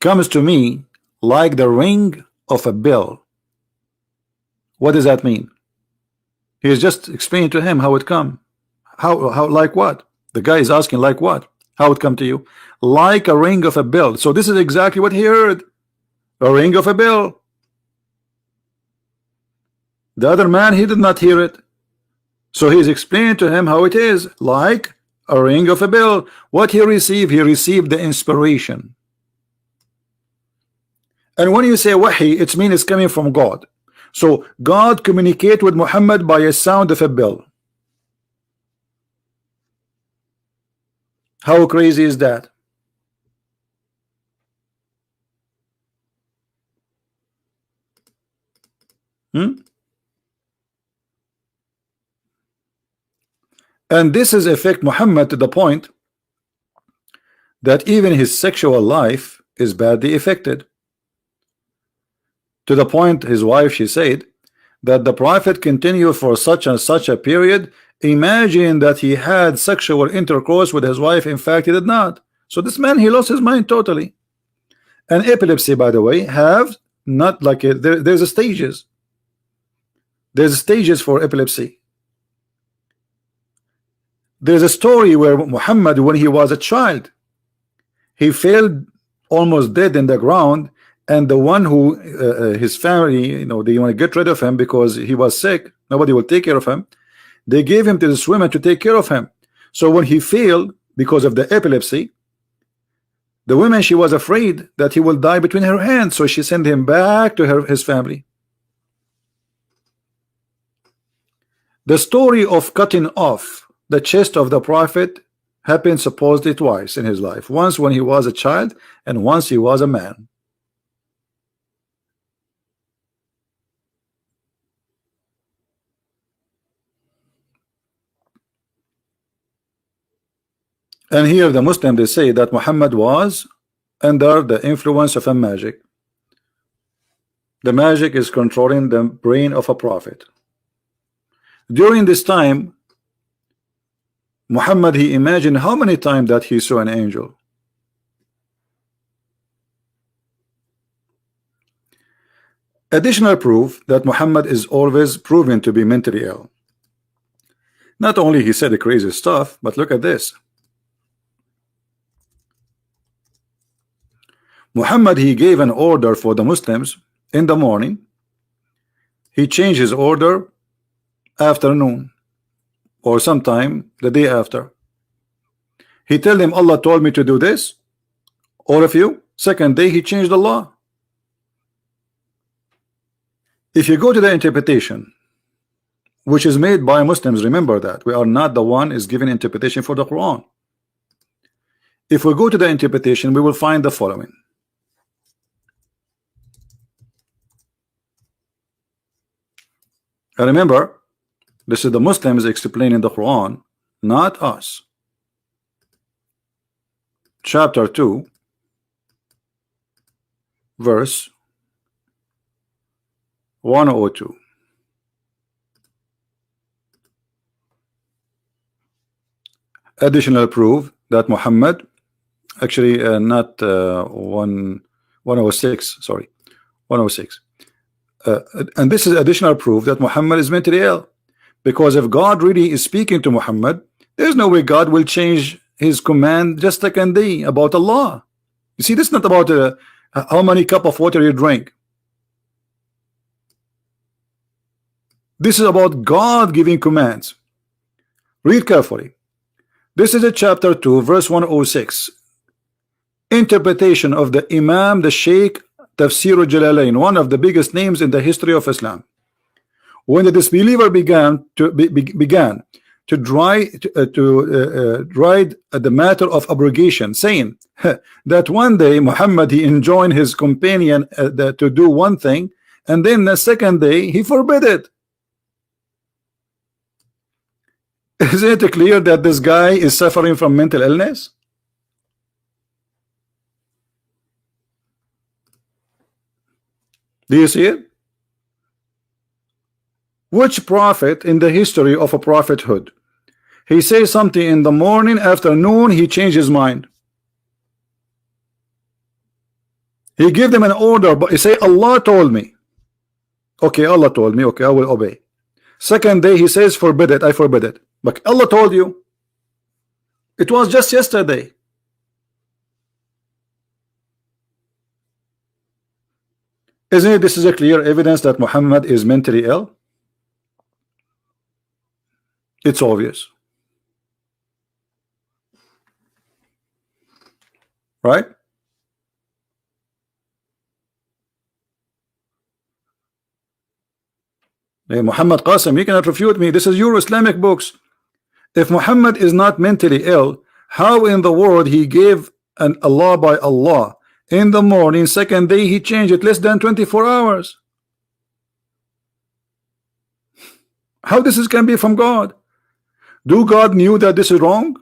comes to me like the ring of a bell. What does that mean? He is just explaining to him how it come. How like what? The guy is asking like what? How it come to you? Like a ring of a bell. So this is exactly what he heard. A ring of a bell. The other man, he did not hear it. So he's explaining to him how it is. Like a ring of a bell. What he received the inspiration. And when you say wahi, it means it's coming from God. So God communicate with Muhammad by a sound of a bell. How crazy is that? And this is affect Muhammad to the point that even his sexual life is badly affected. To the point his wife, she said that the prophet continued for such and such a period. Imagine that he had sexual intercourse with his wife. In fact, he did not. So this man, he lost his mind totally. And epilepsy, by the way, have not like there's a stages. There's stages for epilepsy. There's a story where Muhammad, when he was a child, he fell almost dead in the ground, and the one who his family, you know, they want to get rid of him because he was sick, nobody will take care of him. They gave him to the swimmer to take care of him. So when he failed because of the epilepsy, the woman, she was afraid that he will die between her hands, so she sent him back to his family. The story of cutting off the chest of the prophet happened supposedly twice in his life. Once when he was a child, and once he was a man. And here the Muslim, they say that Muhammad was under the influence of a magic. The magic is controlling the brain of a prophet. During this time, Muhammad, he imagined how many times that he saw an angel. Additional proof that Muhammad is always proven to be mentally ill. Not only he said the crazy stuff, but look at this. Muhammad, he gave an order for the Muslims in the morning. He changed his order afternoon or sometime the day after. He told them, Allah told me to do this, all of you. Second day he changed the law. If you go to the interpretation which is made by Muslims, remember that we are not the one is giving interpretation for the Quran. If we go to the interpretation, we will find the following. And remember, this is the Muslims explaining the Quran, not us. Chapter 2, verse 102. Additional proof that Muhammad, actually not 106, sorry, 106. And this is additional proof that Muhammad is mentally ill, because if God really is speaking to Muhammad, there's no way God will change his command just like in the about Allah. You see, this is not about how many cup of water you drink. This is about God giving commands. Read carefully. This is a chapter 2, verse 106. Interpretation of the Imam, the Sheikh Tafsir al-Jalalain, one of the biggest names in the history of Islam. When the disbeliever began to ride the matter of abrogation, saying that one day Muhammad, he enjoined his companion to do one thing, and then the second day he forbid it. Isn't it clear that this guy is suffering from mental illness? Do you see it? Which prophet in the history of a prophethood, he says something in the morning, afternoon he changed his mind? He give them an order, but he say Allah told me. Okay, Allah told me, okay, I will obey. Second day he says forbid it, I forbid it. But Allah told you. It was just yesterday. Isn't it, this is a clear evidence that Muhammad is mentally ill? It's obvious, right? Hey, Muhammad Qasim, you cannot refute me. This is your Islamic books. If Muhammad is not mentally ill, how in the world he gave an Allah by Allah in the morning, second day he changed it less than 24 hours? How this can be from God? Do God knew that this is wrong?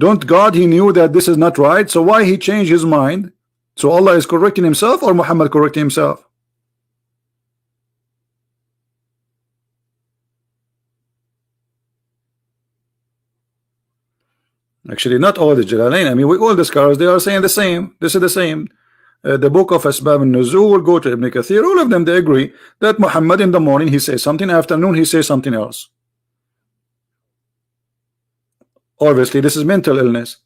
Don't God, he knew that this is not right, so why he changed his mind? So Allah is correcting himself or Muhammad correcting himself? Actually, not all the Jalalain. I mean, all the scholars, they are saying the same. This is the same. The book of Asbab al-Nuzul, go to Ibn Kathir, all of them, they agree that Muhammad in the morning he says something, afternoon he says something else. Obviously, this is mental illness.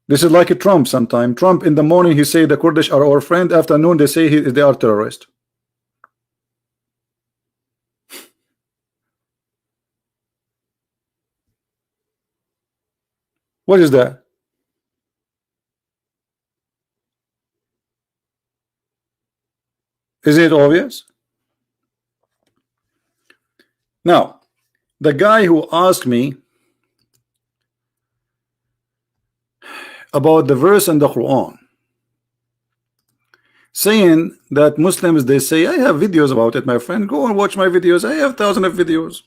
This is like a Trump sometime. Trump in the morning he say the Kurdish are our friend, afternoon they say they are terrorists. What is that? Is it obvious? Now, the guy who asked me about the verse in the Quran, saying that Muslims, they say, I have videos about it, my friend. Go and watch my videos. I have thousands of videos.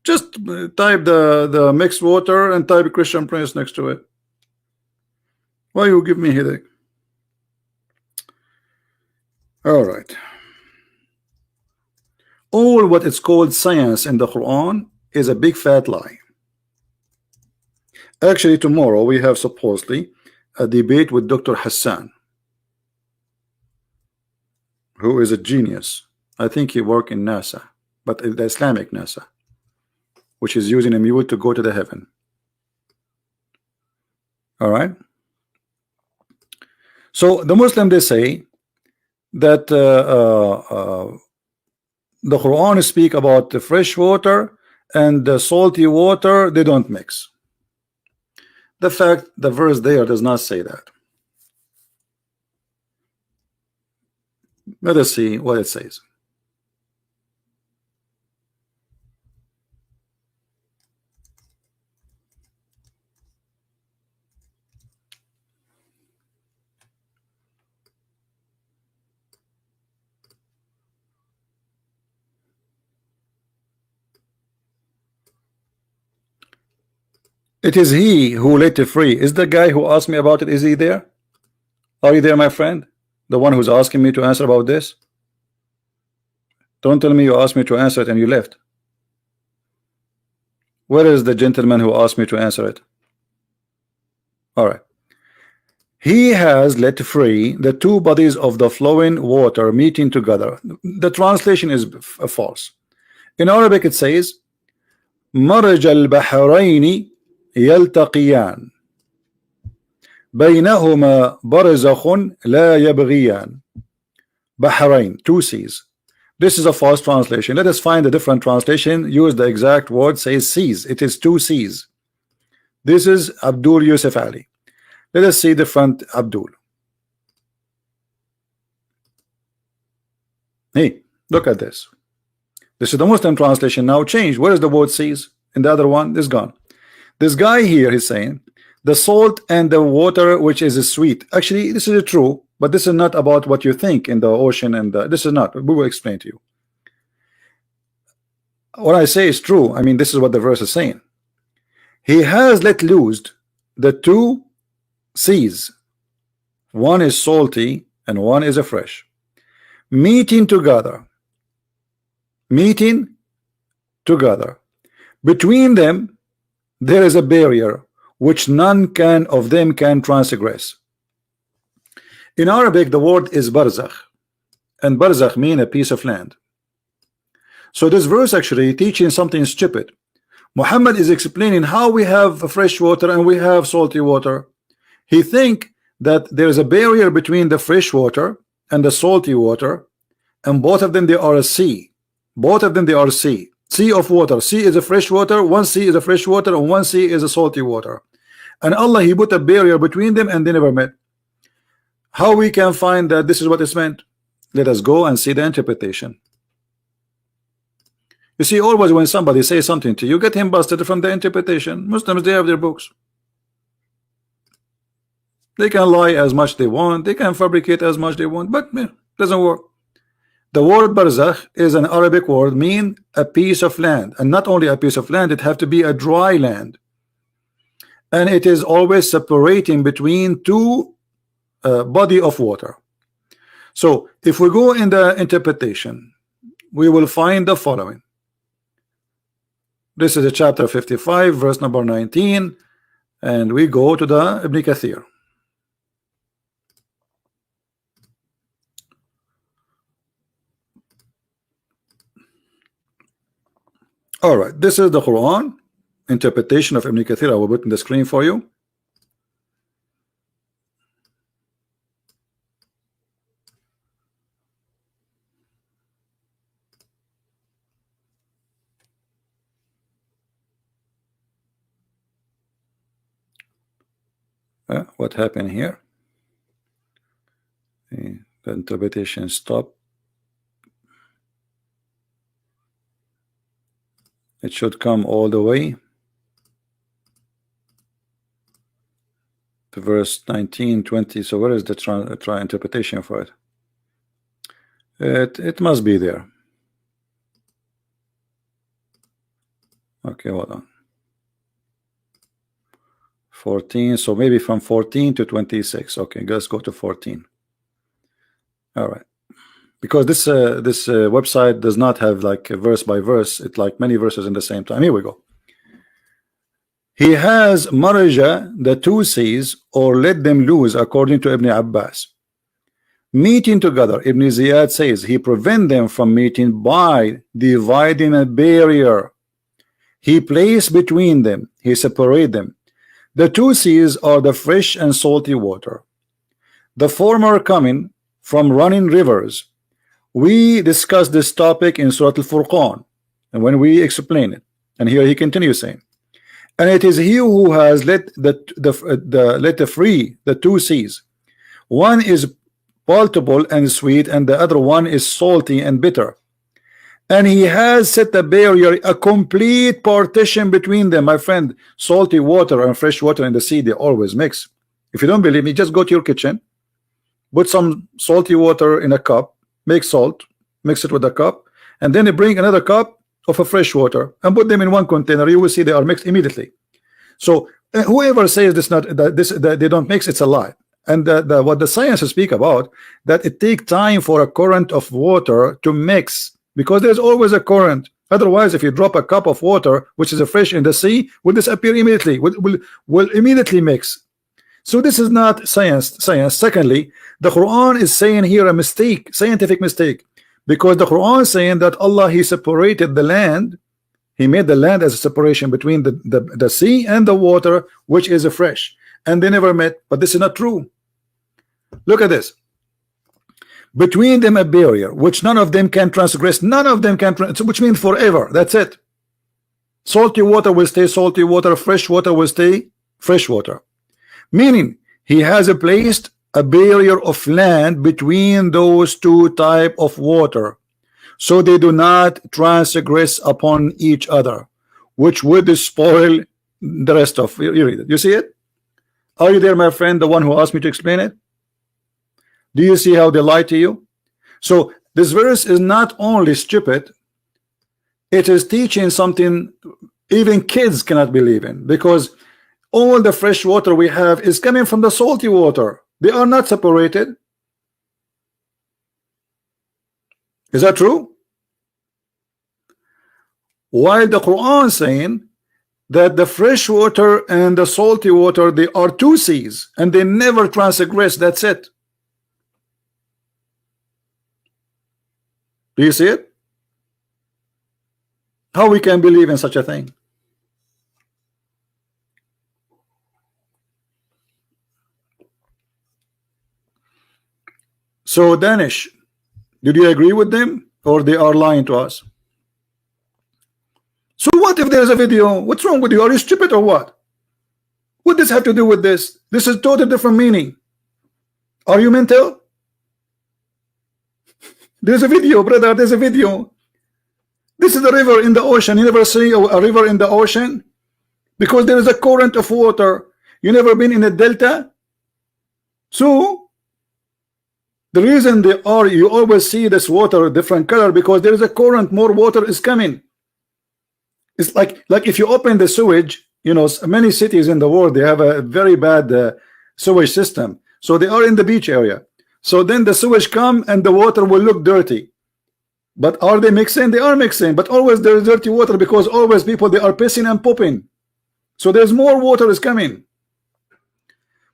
Just type the mixed water and type Christian Prince next to it. Why you give me a headache? All right. All what it's called science in the Quran is a big fat lie. Actually, tomorrow we have supposedly a debate with Dr. Hassan, who is a genius. I think he works in NASA, but the Islamic NASA, which is using a mule to go to the heaven. All right. So the Muslim, they say that the Quran speak about the fresh water and the salty water, they don't mix. The fact the verse there does not say that. Let us see what it says. It is he who let it free. Is the guy who asked me about it, is he there? Are you there, my friend? The one who's asking me to answer about this? Don't tell me you asked me to answer it and you left. Where is the gentleman who asked me to answer it? All right. He has let free the two bodies of the flowing water meeting together. The translation is false. In Arabic it says مرج البحرين يلتقيان بينهما برزخ لا يبغيان. Bahrain, two seas. This is a false translation. Let us find a different translation. Use the exact word, says seas. It is two seas. This is Abdul Yusuf Ali. Let us see different Abdul. Hey, look at this. This is the Muslim translation now changed. Where is the word seas? In the other one is gone. This guy here is saying the salt and the water which is sweet. Actually, this is true, but this is not about what you think in the ocean, and this is not. We will explain to you. what I say is true. I mean, this is what the verse is saying. He has let loose the two seas. One is salty and one is a fresh. Meeting together. Meeting together. Between them, there is a barrier which none of them can transgress. In Arabic, the word is barzakh, and barzakh mean a piece of land. So this verse actually teaching something stupid. Muhammad is explaining how we have fresh water and we have salty water. He think that there is a barrier between the fresh water and the salty water, and both of them they are a sea. Both of them they are a sea. Sea of water. Sea is a fresh water. One sea is a fresh water, and one sea is a salty water. And Allah, He put a barrier between them, and they never met. How we can find that this is what is meant? Let us go and see the interpretation. You see, always when somebody says something to you, get him busted from the interpretation. Muslims, they have their books. They can lie as much they want, they can fabricate as much they want, but it doesn't work. The word barzakh is an Arabic word, mean a piece of land, and not only a piece of land, it have to be a dry land, and it is always separating between two body of water. So if we go in the interpretation, we will find the following. This is a chapter 55, verse number 19, and we go to the Ibn Kathir. All right, this is the Quran interpretation of Ibn Kathir. I will put in the screen for you. What happened here? The interpretation stopped. It should come all the way to verse 19, 20. So where is the try interpretation for it? It must be there. Okay, hold on. 14, so maybe from 14 to 26. Okay, let's go to 14. All right, because this website does not have like a verse by verse. It's like many verses in the same time. Here we go. He has maraja the two seas, or let them loose, according to Ibn Abbas. Meeting together, Ibn Ziyad says he prevent them from meeting by dividing a barrier. He placed between them, he separate them. The two seas are the fresh and salty water, the former coming from running rivers. We discussed this topic in Surah Al-Furqan, and when we explain it, and here he continues saying, and it is he who has let free the two seas. One is palatable and sweet, and the other one is salty and bitter. And he has set a barrier, a complete partition between them. My friend, salty water and fresh water in the sea, they always mix. If you don't believe me, just go to your kitchen, put some salty water in a cup, make salt, mix it with a cup, and then you bring another cup of a fresh water and put them in one container. You will see they are mixed immediately. So whoever says that they don't mix, it's a lie. And what the science speak about, that it takes time for a current of water to mix, because there's always a current. Otherwise, if you drop a cup of water which is a fresh in the sea, will disappear immediately, will immediately mix. So this is not science. Secondly, the Quran is saying here a mistake, scientific mistake, because the Quran is saying that Allah, he separated the land, he made the land as a separation between the sea and the water, which is a fresh, and they never met. But this is not true. Look at this. Between them a barrier which none of them can transgress, which means forever. That's it. Salty water will stay salty water, fresh water will stay fresh water, meaning he has placed a barrier of land between those two type of water, so they do not transgress upon each other, which would spoil the rest of you. Read it. You see it? Are you there, my friend, the one who asked me to explain it? Do you see how they lie to you? So this verse is not only stupid, It is teaching something even kids cannot believe in, because all the fresh water we have is coming from the salty water. They are not separated. Is that true? While the Quran saying that the fresh water and the salty water, they are two seas and they never transgress. That's it. Do you see it? How we can believe in such a thing? So Danish, did you agree with them, or they are lying to us? So what if there's a video? What's wrong with you? Are you stupid or what? What does this have to do with this? This is totally different meaning. Are you mental? There's a video, brother. There's a video. This is a river in the ocean. You never see a river in the ocean because there is a current of water. You never been in a delta. So the reason they are, you always see this water different color, because there is a current, more water is coming. It's like if you open the sewage, you know, many cities in the world, they have a very bad sewage system. So they are in the beach area. So then the sewage come and the water will look dirty. But are they mixing? They are mixing, but always there is dirty water, because always people, they are pissing and pooping. So there's more water is coming.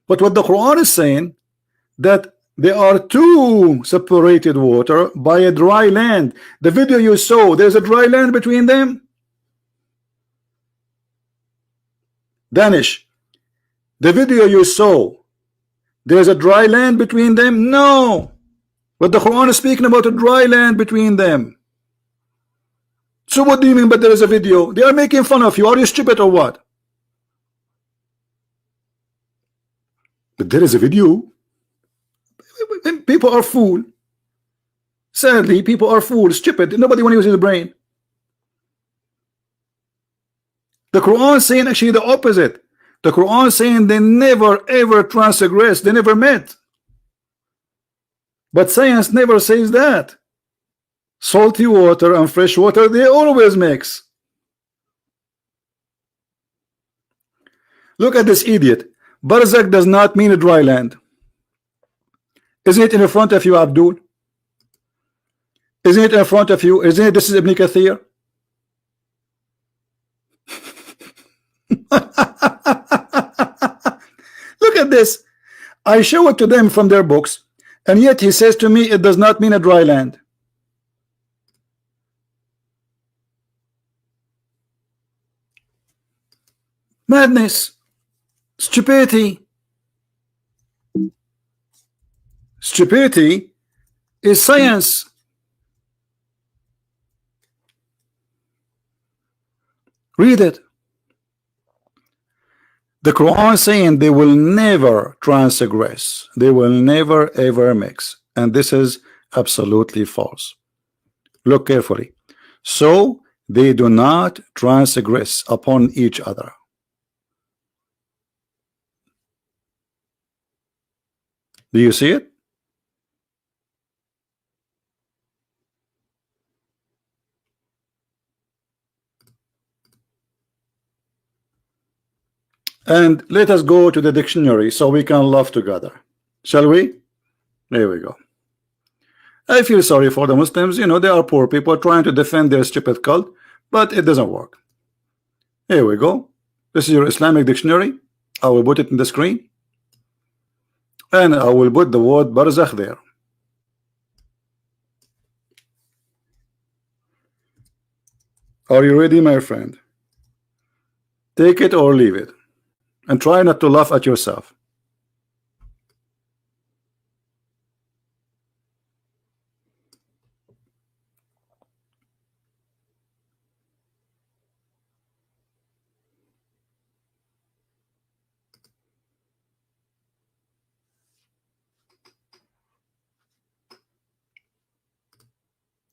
But what the Quran is saying, that there are two separated water by a dry land. The video you saw, there's a dry land between them. Danish, the video you saw, there's a dry land between them? No. But the Quran is speaking about a dry land between them. So what do you mean but there is a video? They are making fun of you. Are you stupid or what? But there is a video. People are fool. Sadly, people are fool, stupid. Nobody want to use his brain. The Quran saying actually the opposite. The Quran saying they never ever transgress. They never met. But science never says that. Salty water and fresh water, they always mix. Look at this idiot. Barzakh does not mean a dry land. Isn't it in front of you, Abdul? Isn't it in front of you? Isn't it this is Ibn Kathir? Look at this. I show it to them from their books, and yet he says to me it does not mean a dry land. Madness, stupidity. Stupidity is science. Read it. The Quran saying they will never transgress. They will never ever mix. And this is absolutely false. Look carefully. So they do not transgress upon each other. Do you see it? And let us go to the dictionary so we can laugh together. Shall we? There we go. I feel sorry for the Muslims. You know, they are poor people trying to defend their stupid cult, but it doesn't work. Here we go. This is your Islamic dictionary. I will put it in the screen. And I will put the word barzakh there. Are you ready, my friend? Take it or leave it. And try not to laugh at yourself.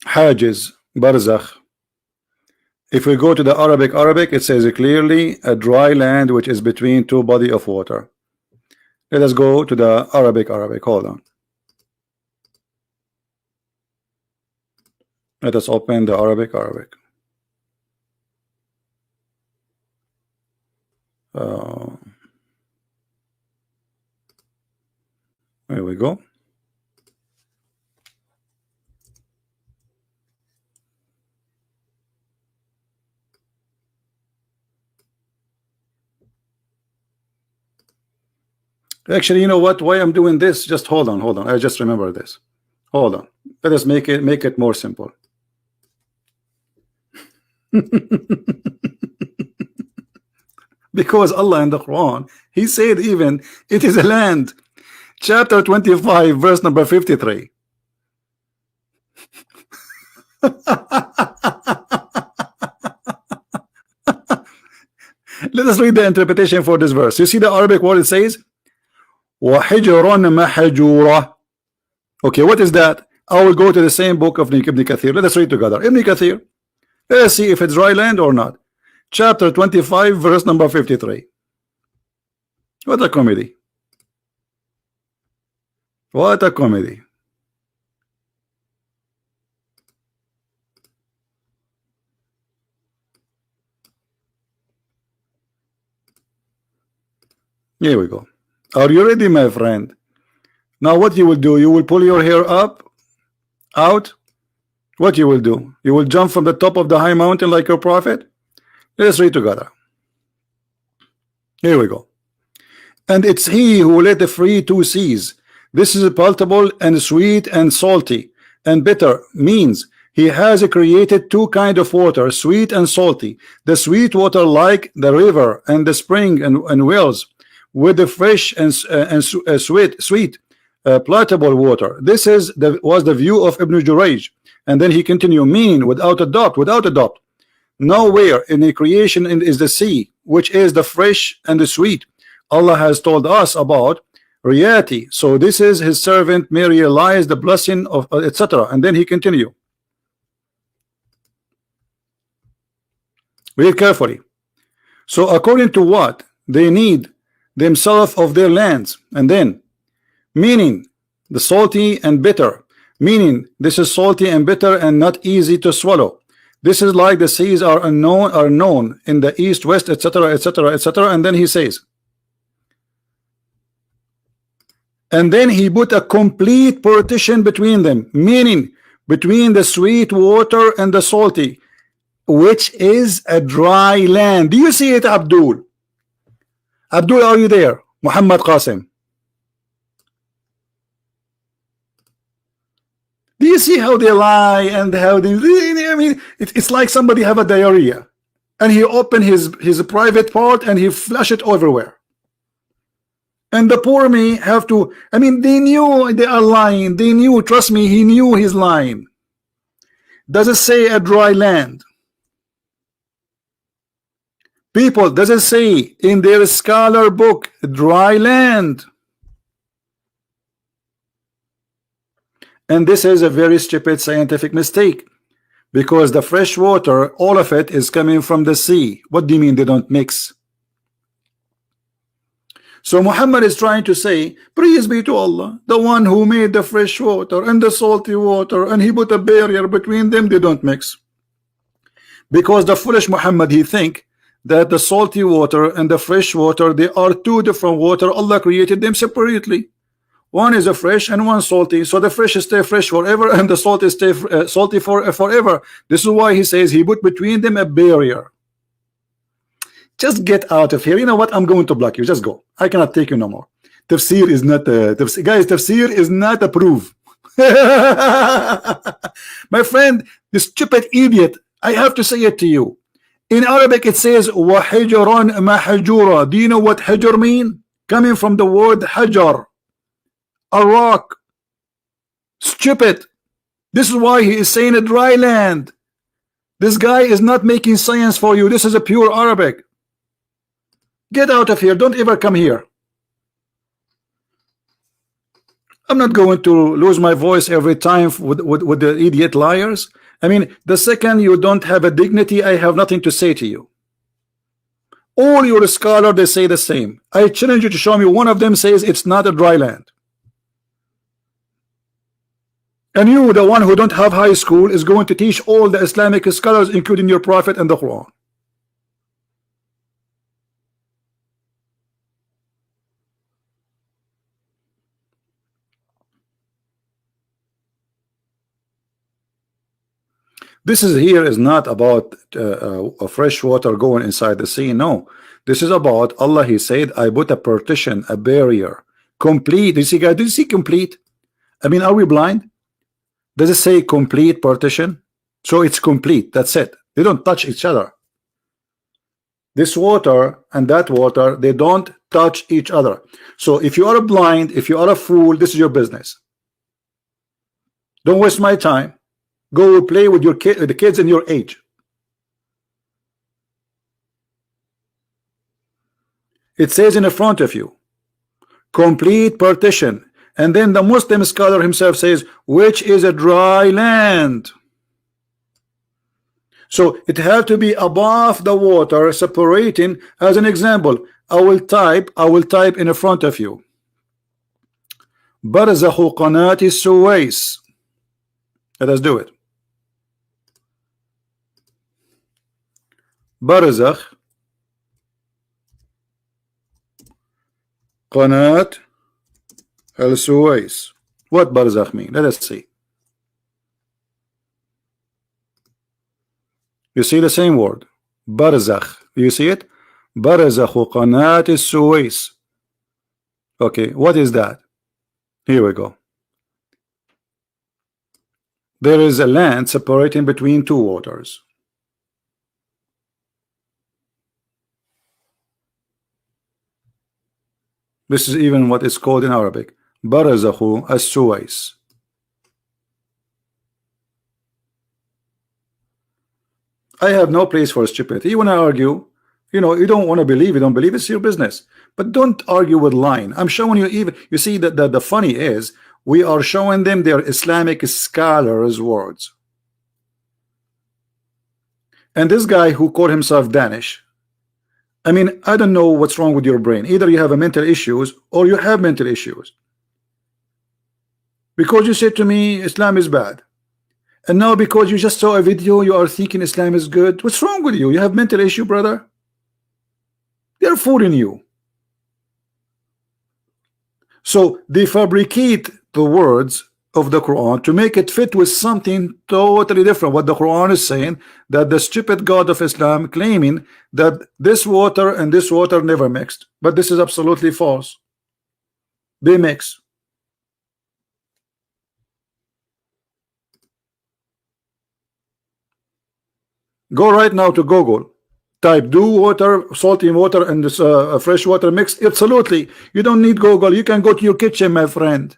Hajiz, barzakh. If we go to the Arabic, it says clearly a dry land which is between two bodies of water. Let us go to the Arabic. Hold on. Let us open the Arabic. Uh, there we go. Actually, you know what? Why I'm doing this? Just hold on, hold on. I just remember this. Hold on. Let us make it more simple. Because Allah in the Quran, He said even it is a land. Chapter 25, verse number 53. Let us read the interpretation for this verse. You see the Arabic word it says? وَحِجْرًا مَحْجُورًا. Okay, what is that? I will go to the same book of Ibn Kathir. Let us read together. Ibn Kathir. Let us see if it's dry land or not. Chapter 25, verse number 53. What a comedy. What a comedy. Here we go. Are you ready, my friend? Now what you will do, you will pull your hair up, out. What you will do? You will jump from the top of the high mountain like your prophet? Let us read together. Here we go. And it's he who let the free two seas. This is palatable and sweet and salty and bitter, means he has created two kinds of water, sweet and salty. The sweet water like the river and the spring and wells, with the fresh and sweet palatable water. This was the view of Ibn Jurayj. And then he continued, meaning without a doubt, nowhere in the creation is the sea, which is the fresh and the sweet. Allah has told us about reality. So this is his servant may realize the blessing of etc. And then he continued. Read carefully. So according to what they need themselves of their lands, and then meaning the salty and bitter, meaning this is salty and bitter and not easy to swallow. This is like the seas are known in the east, west, etc., etc., etc. And then he says, and then he put a complete partition between them, meaning between the sweet water and the salty, which is a dry land. Do you see it, Abdul? Abdul, are you there? Muhammad Qasim. Do you see how they lie and how they, I mean, it's like somebody have a diarrhea and he open his private part and he flush it everywhere. And the poor me have to, I mean, they knew they are lying. They knew, trust me, he knew he's lying. Does it say a dry land? People, does it say in their scholar book dry land? And this is a very stupid scientific mistake, because the fresh water, all of it is coming from the sea. What do you mean they don't mix? So Muhammad is trying to say, praise be to Allah, the one who made the fresh water and the salty water, and he put a barrier between them. They don't mix. Because the foolish Muhammad, he think that the salty water and the fresh water, they are two different water. Allah created them separately. One is a fresh and one salty. So the fresh stay fresh forever and the salty stay salty forever. This is why he says he put between them a barrier. Just get out of here. You know what? I'm going to block you. Just go. I cannot take you no more. Tafsir is not guys, tafsir is not a proof. My friend, this stupid idiot, I have to say it to you. In Arabic it says وَحِجْرًا مَحْجُورًا. Do you know what hijr mean? Coming from the word hajar, a rock. Stupid. This is why he is saying a dry land. This guy is not making science for you. This is a pure Arabic. Get out of here. Don't ever come here. I'm not going to lose my voice every time with the idiot liars. I mean, the second you don't have a dignity, I have nothing to say to you. All your scholars, they say the same. I challenge you to show me one of them says it's not a dry land. And you, the one who don't have high school, is going to teach all the Islamic scholars, including your prophet and the Quran. This is here is not about fresh water going inside the sea. No, this is about Allah. He said, I put a partition, a barrier, complete. You see, guys, do you see complete? I mean, are we blind? Does it say complete partition? So it's complete. That's it. They don't touch each other. This water and that water, they don't touch each other. So if you are blind, if you are a fool, this is your business. Don't waste my time. Go play with your the kids in your age. It says in the front of you, complete partition. And then the Muslim scholar himself says, which is a dry land. So it had to be above the water, separating. As an example, I will type in the front of you, Barzakh Qanat Suwais. Let us do it. Barzakh Qanat al-Suwais. What Barzakh mean? Let us see. You see the same word, Barzakh. You see it? Barzakh Qanat al-Suwais. Okay, what is that? Here we go. There is a land separating between two waters. This is even what is called in Arabic, Barzakh al-Suwais. I have no place for stupidity. You want to argue, you know, you don't want to believe, you don't believe, it's your business. But don't argue with lying. I'm showing you, even you see that the funny is we are showing them their Islamic scholars' words. And this guy who called himself Danish, I mean, I don't know what's wrong with your brain. Either you have a mental issues or you have mental issues. Because you said to me Islam is bad. And now because you just saw a video, you are thinking Islam is good. What's wrong with you? You have mental issue, brother. They're fooling you. So they fabricate the words of the Quran to make it fit with something totally different. What the Quran is saying, that the stupid God of Islam claiming that this water and this water never mixed. But this is absolutely false. They mix. Go right now to Google, type do water, salty water, and this fresh water mix. Absolutely, you don't need Google. You can go to your kitchen, my friend.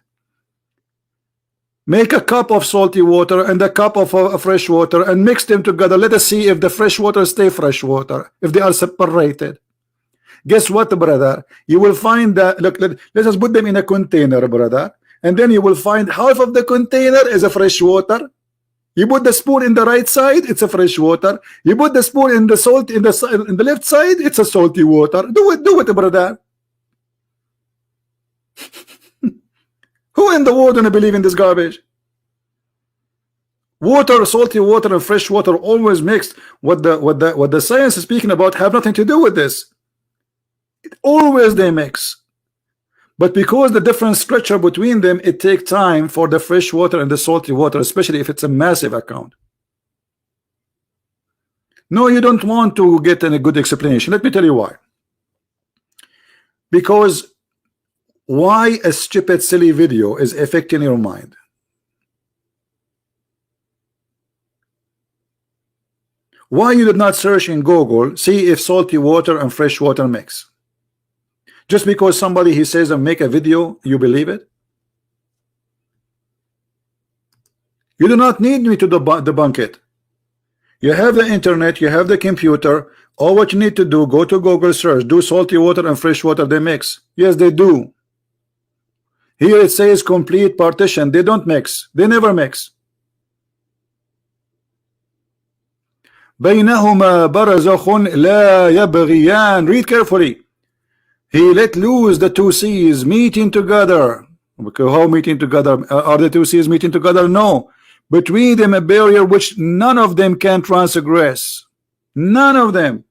Make a cup of salty water and a cup of fresh water and mix them together. Let us see if the fresh water stay fresh water, if they are separated. Guess what, brother? You will find that, look, let us put them in a container, brother, and then you will find half of the container is a fresh water. You put the spoon in the right side, it's a fresh water. You put the spoon in the salt in the left side, it's a salty water. Do it, brother. Who in the world gonna believe in this garbage? Water, salty water, and fresh water always mixed. What the science is speaking about have nothing to do with this. Always they mix. But because the different structure between them, it takes time for the fresh water and the salty water, especially if it's a massive account. No, you don't want to get a good explanation. Let me tell you why. Because why a stupid, silly video is affecting your mind. Why you did not search in Google, see if salty water and fresh water mix? Just because somebody he says and make a video, you believe it? You do not need me to debunk it. You have the internet, you have the computer. All what you need to do, go to Google search, do salty water and fresh water, they mix. Yes, they do. Here it says complete partition. They don't mix. They never mix. بينهما برزخ لا يبغيان. Read carefully. He let loose the two seas meeting together. Okay, how meeting together? Are the two seas meeting together? No. Between them a barrier which none of them can transgress. None of them.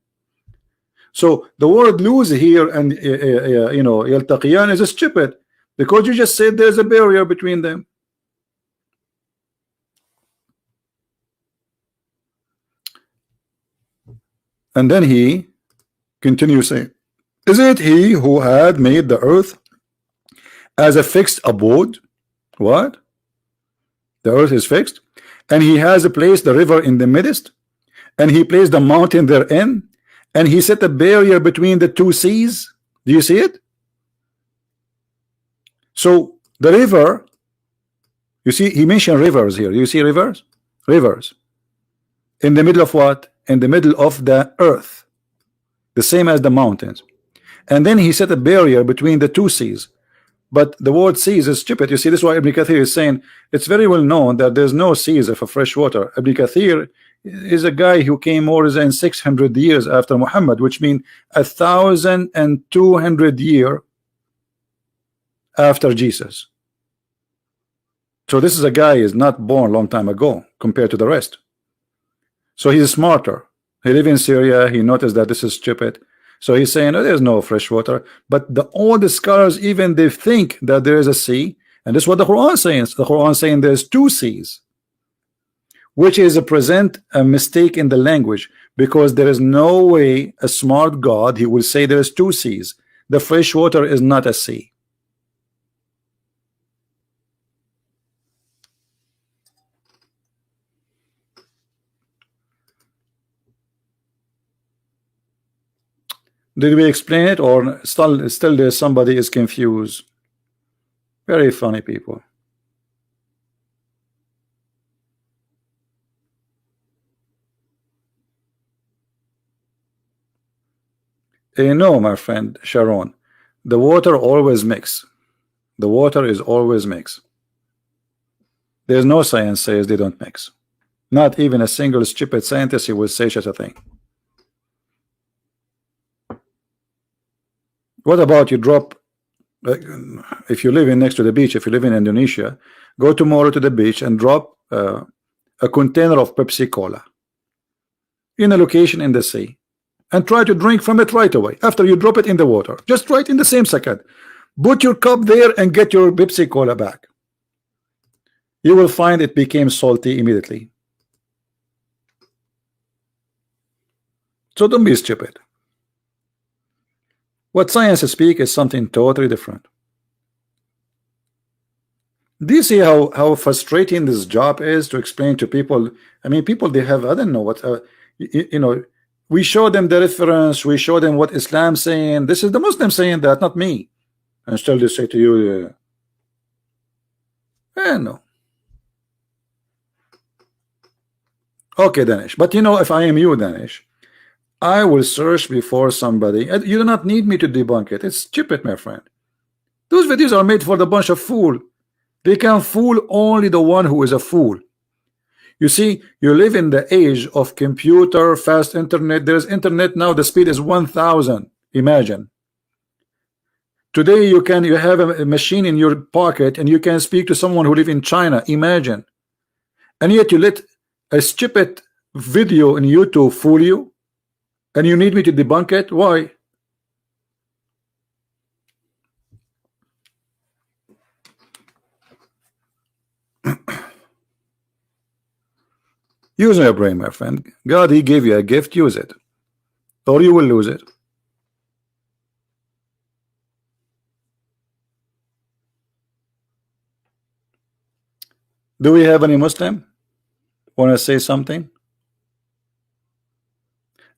So the word lose here and you know يلتقيان is stupid because you just said there's a barrier between them. And then he continues saying, is it he who had made the earth as a fixed abode? What? The earth is fixed, and he has placed the river in the midst, and he placed the mountain therein, and he set a barrier between the two seas. Do you see it? So the river, you see, he mentioned rivers here. You see rivers? Rivers. In the middle of what? In the middle of the earth. The same as the mountains. And then he set a barrier between the two seas. But the word seas is stupid. You see, this is why Ibn Kathir is saying it's very well known that there's no seas for fresh water. Ibn Kathir is a guy who came more than 600 years after Muhammad, which means 1,200 years after Jesus. So this is a guy is not born a long time ago compared to the rest. So he's smarter. He lives in Syria. He noticed that this is stupid. So he's saying, oh, there's no fresh water. But all the scholars, even they think that there is a sea. And this is what the Quran is saying. The Quran is saying there's two seas, which is a present a mistake in the language, because there is no way a smart God, he will say there's two seas. The fresh water is not a sea. Did we explain it, or still there's somebody is confused? Very funny people. No, my friend Sharon, the water always mix. The water is always mix. There's no science says they don't mix. Not even a single stupid scientist who will say such a thing. What about you drop, if you live in next to the beach, if you live in Indonesia, go tomorrow to the beach and drop a container of Pepsi Cola in a location in the sea, and try to drink from it right away after you drop it in the water. Just right in the same second. Put your cup there and get your Pepsi Cola back. You will find it became salty immediately. So don't be stupid. What science speaks is something totally different. Do you see how frustrating this job is to explain to people? I mean, people, they have, I don't know what, you know, we show them the reference, we show them what Islam saying. This is the Muslim saying that, not me. And still they say to you, no. Okay, Danish. But you know, if I am you, Danish, I will search before somebody. You do not need me to debunk it. It's stupid, my friend. Those videos are made for the bunch of fool. They can fool only the one who is a fool. You see, you live in the age of computer, fast internet. There's internet now. The speed is 1,000. Imagine. Today you have a machine in your pocket and you can speak to someone who live in China. Imagine. And yet you let a stupid video in YouTube fool you. And you need me to debunk it? Why? Use your brain, my friend. God, he gave you a gift, use it, or you will lose it. Do we have any Muslim want to say something?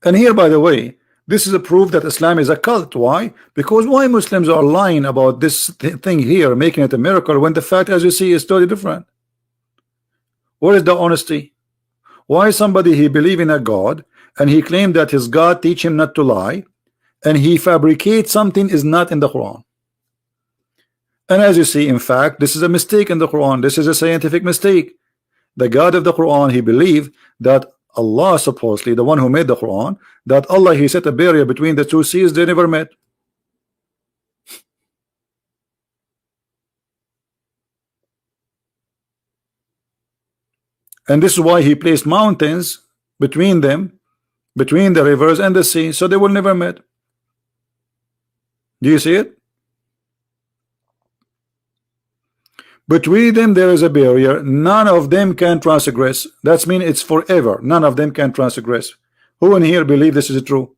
And here, by the way, this is a proof that Islam is a cult. Why? Because why Muslims are lying about this thing here, making it a miracle, when the fact, as you see, is totally different. Where is the honesty? Why somebody he believe in a God and he claimed that his God teach him not to lie, and he fabricates something is not in the Quran? And as you see, in fact, this is a mistake in the Quran. This is a scientific mistake. The God of the Quran, he believed that Allah, supposedly the one who made the Quran, that Allah, he set a barrier between the two seas they never met. And this is why he placed mountains between them, between the rivers and the sea, so they will never met. Do you see it? Between them there is a barrier. None of them can transgress. That means it's forever. None of them can transgress. Who in here believe this is true?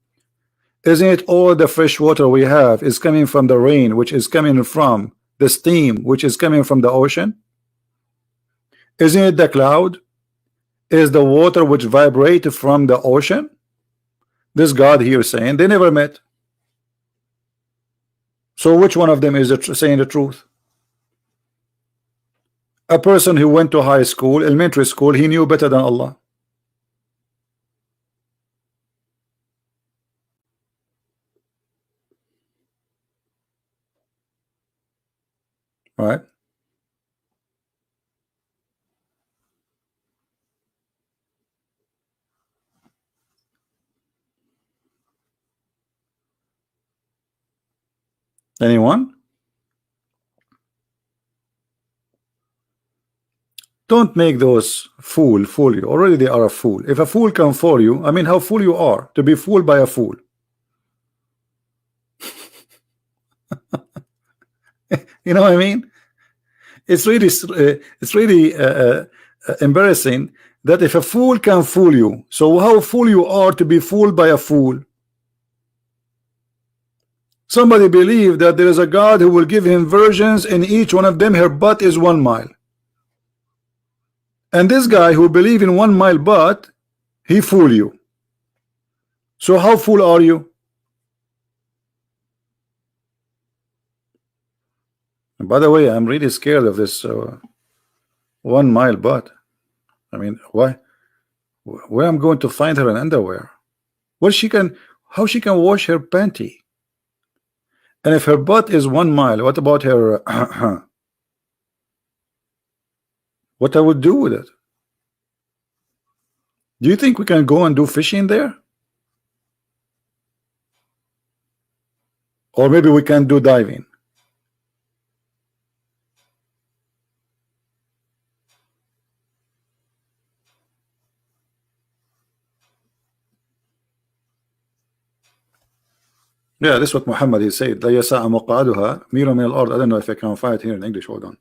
Isn't it all the fresh water we have is coming from the rain, which is coming from the steam, which is coming from the ocean? Isn't it the cloud? Is the water which vibrated from the ocean? This God here saying they never met. So which one of them is saying the truth? A person who went to high school, elementary school, he knew better than Allah. Right? Anyone? Don't make those fool you. Already they are a fool. If a fool can fool you, I mean, how fool you are to be fooled by a fool. You know what I mean? It's really embarrassing that if a fool can fool you, so how fool you are to be fooled by a fool. Somebody believe that there is a God who will give him virgins, and each one of them her butt is 1 mile. And this guy who believe in 1 mile butt, he fool you. So how fool are you? And by the way, I'm really scared of this 1 mile butt. I mean, why? Where I'm going to find her in underwear? What she can? How she can wash her panty? And if her butt is 1 mile, what about her? What I would do with it? Do you think we can go and do fishing there? Or maybe we can do diving. Yeah, this is what Muhammad he said. لا يسع مقعدها ميل من الأرض. I don't know if I can find it here in English. Hold on.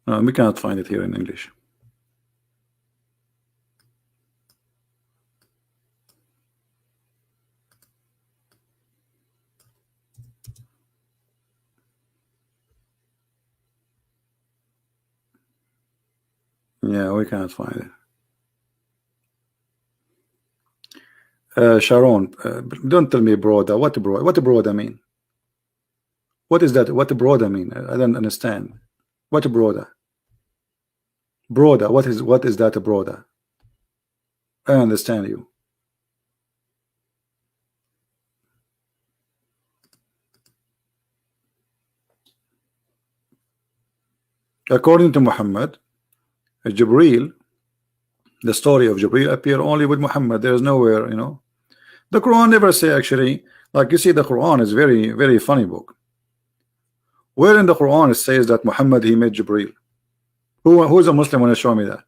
No, we cannot find it here in English. Yeah, we cannot find it. Sharon, don't tell me broda. What broda? What broda mean? What is that? What broda mean? I don't understand. What broda? Broda. What is that broda? I understand you. According to Muhammad, Jibreel, the story of Jibreel appear only with Muhammad. There is nowhere, you know. The Quran never say actually. Like you see, the Quran is very funny book. Where in the Quran it says that Muhammad he met Jibreel? Who's a Muslim want to show me that?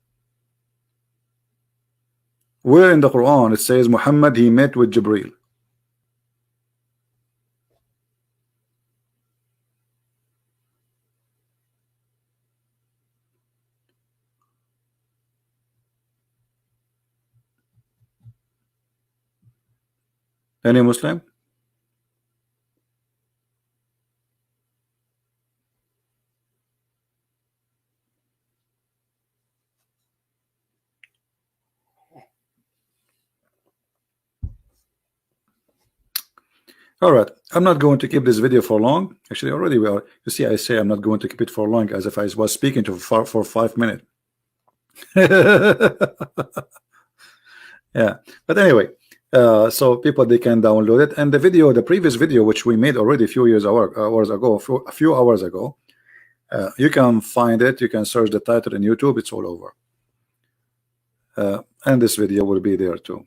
Where in the Quran it says Muhammad he met with Jibreel? Any Muslim? All right, I'm not going to keep this video for long. Actually, already we are. You see, I say I'm not going to keep it for long, as if I was speaking to for 5 minutes. Yeah, but anyway, so people they can download it, and the video, the previous video which we made already a few hours ago, you can find it. You can search the title in YouTube. It's all over, and this video will be there too.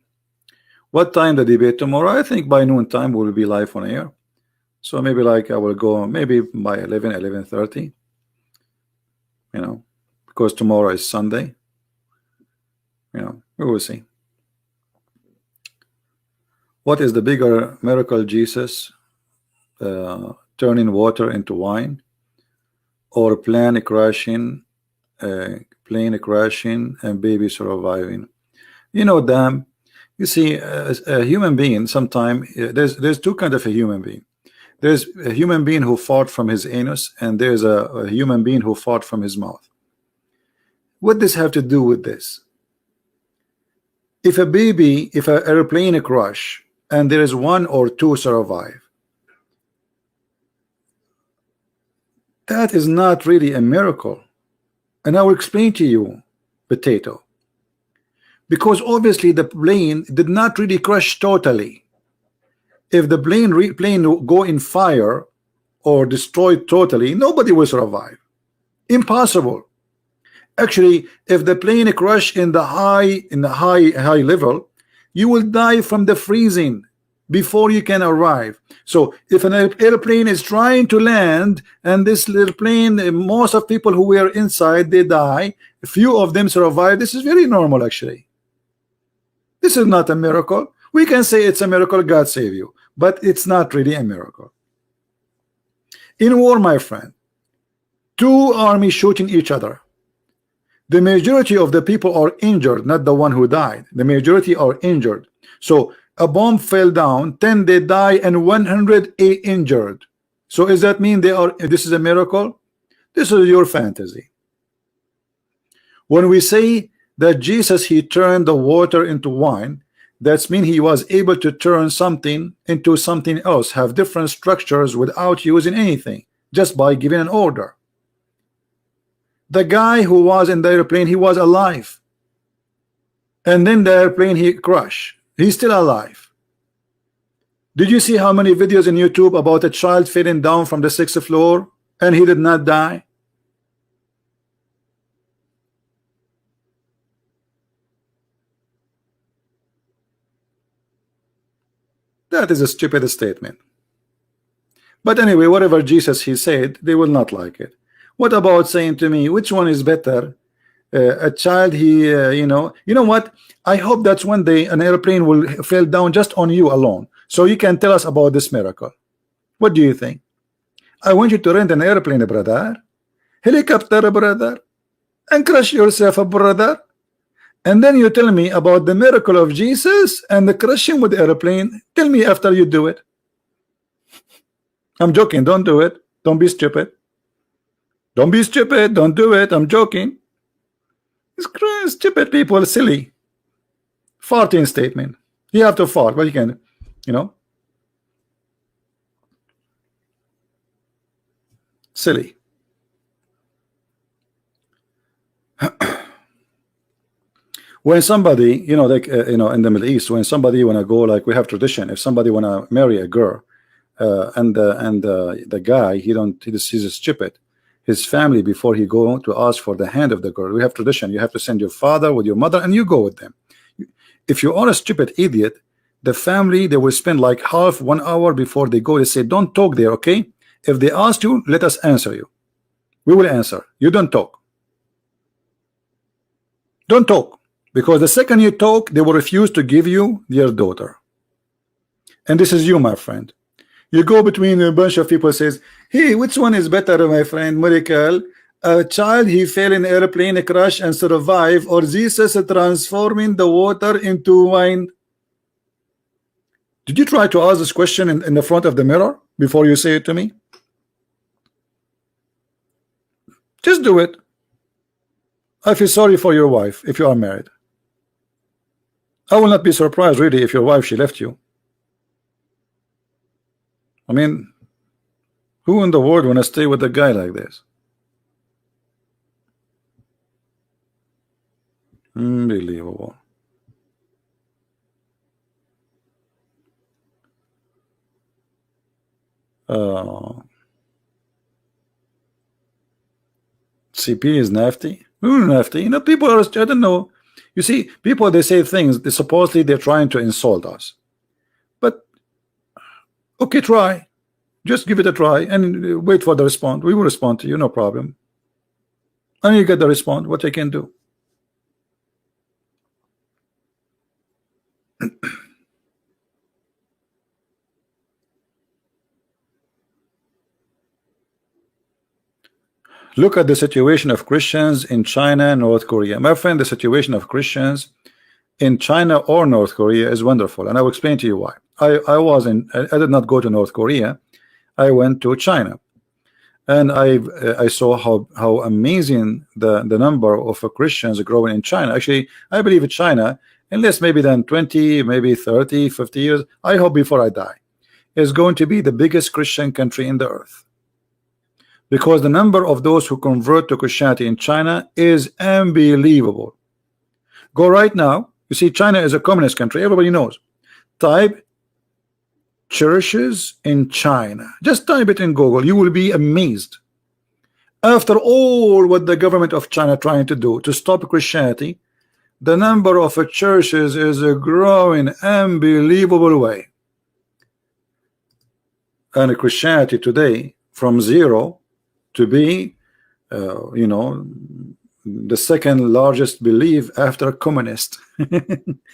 What time the debate tomorrow? I think by noon time we'll be live on air. So maybe like I will go maybe by 11:30. You know, because tomorrow is Sunday. You know, we will see. What is the bigger miracle, Jesus turning water into wine, or plane crashing and baby surviving. You know, damn. You see, a human being. Sometimes there's two kind of a human being. There's a human being who fought from his anus, and there's a human being who fought from his mouth. What does have to do with this? If an airplane crash and there is one or two survive, that is not really a miracle. And I will explain to you, potato. Because obviously the plane did not really crash totally. If the plane go in fire or destroyed totally, nobody will survive. Impossible. Actually, if the plane crash in the high level, you will die from the freezing before you can arrive. So if an airplane is trying to land and this little plane, most of people who were inside, they die, a few of them survive. This is very normal. Actually, this is not a miracle. We can say it's a miracle, God save you, but it's not really a miracle. In war, my friend, two armies shooting each other. The majority of the people are injured, not the one who died. The majority are injured. So a bomb fell down, 10 they die and 108 injured. So does that mean this is a miracle? This is your fantasy. When we say that Jesus, he turned the water into wine, that means he was able to turn something into something else, have different structures without using anything, just by giving an order. The guy who was in the airplane, he was alive, and then the airplane he crashed. He's still alive. Did you see how many videos in YouTube about a child falling down from the 6th floor and he did not die? That is a stupid statement. But anyway, whatever Jesus he said, they will not like it. What about saying to me, which one is better? A child, you know what? I hope that's one day an airplane will fall down just on you alone, so you can tell us about this miracle. What do you think? I want you to rent an airplane, brother, helicopter, brother, and crash yourself, brother, and then you tell me about the miracle of Jesus and the crashing with the airplane. Tell me after you do it. I'm joking. Don't do it. Don't be stupid. Don't be stupid. Don't do it. I'm joking. It's stupid people, silly. Farting statement. You have to fart, but you can, you know. Silly. When somebody, you know, like you know, in the Middle East, when somebody wanna go, like we have tradition, if somebody wanna marry a girl, and the guy, he's stupid. His family, before he go to ask for the hand of the girl, we have tradition. You have to send your father with your mother, and you go with them. If you are a stupid idiot, the family, they will spend like half 1 hour before they go. They say, don't talk there, okay? If they ask you, let us answer you. We will answer. You don't talk. Don't talk, because the second you talk, they will refuse to give you their daughter. And this is you, my friend. You go between a bunch of people, says, hey, which one is better, my friend? Miracle, a child he fell in airplane crash and survive, or Jesus transforming the water into wine? Did you try to ask this question in the front of the mirror before you say it to me? Just do it. I feel sorry for your wife if you are married. I will not be surprised really if your wife, she left you. I mean, who in the world want to stay with a guy like this? Unbelievable. CP is nasty. Nasty. You know, people are, I don't know. You see, people, they say things, they supposedly they're trying to insult us. But okay, try. Just give it a try and wait for the response. We will respond to you, no problem. And you get the response, what I can do. Look at the situation of Christians in China and North Korea. My friend, the situation of Christians in China or North Korea is wonderful, and I will explain to you why. I did not go to North Korea. I went to China, and I saw how amazing the number of Christians growing in China. Actually, I believe in China, in less maybe than 20, maybe 30, 50 years, I hope before I die, is going to be the biggest Christian country in the earth, because the number of those who convert to Christianity in China is unbelievable. Go right now. You see, China is a communist country. Everybody knows. Type churches in China. Just type it in Google. You will be amazed. After all what the government of China trying to do to stop Christianity, the number of churches is growing unbelievable way. And Christianity today, from zero to be, you know, the second largest belief after communist,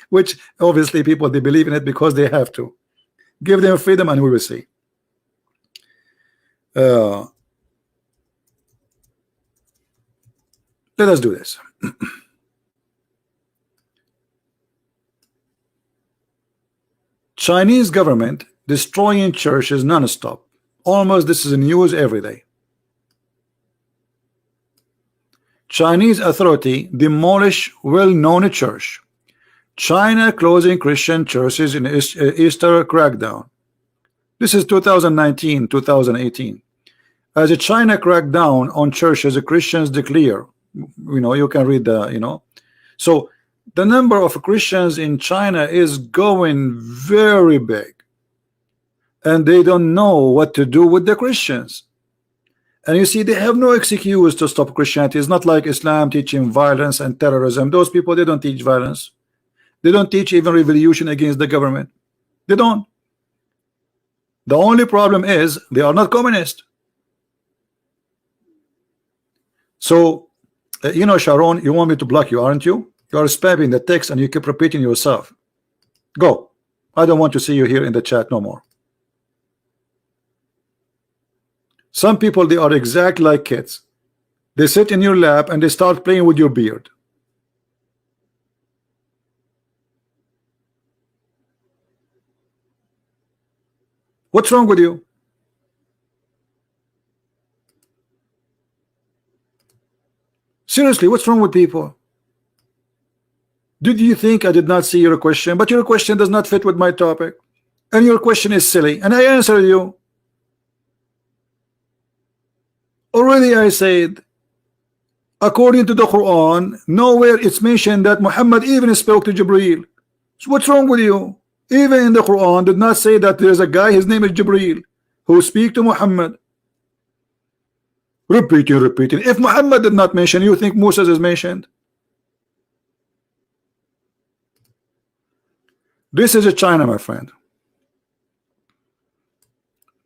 which obviously people, they believe in it because they have to. Give them freedom and we will see. Let us do this. Chinese government destroying churches non-stop. Almost this is news every day. Chinese authority demolish well-known church. China closing Christian churches in Easter crackdown. This is 2019, 2018. As a China crackdown on churches, the Christians declare, you know, you can read the, you know. So the number of Christians in China is going very big, and they don't know what to do with the Christians. And you see, they have no excuse to stop Christianity. It's not like Islam teaching violence and terrorism. Those people, they don't teach violence. They don't teach even revolution against the government. They don't. The only problem is they are not communist. So, you know, Sharon, you want me to block you, aren't you? You are spamming the text and you keep repeating yourself. Go. I don't want to see you here in the chat no more. Some people, they are exact like kids. They sit in your lap and they start playing with your beard. What's wrong with you? Seriously, what's wrong with people? Did you think I did not see your question? But your question does not fit with my topic, and your question is silly, and I answered you. Already I said, according to the Quran, nowhere it's mentioned that Muhammad even spoke to Jibreel. So what's wrong with you? Even in the Quran did not say that there's a guy, his name is Jibreel, who speak to Muhammad. Repeating. If Muhammad did not mention, you think Moses is mentioned? This is a China, my friend.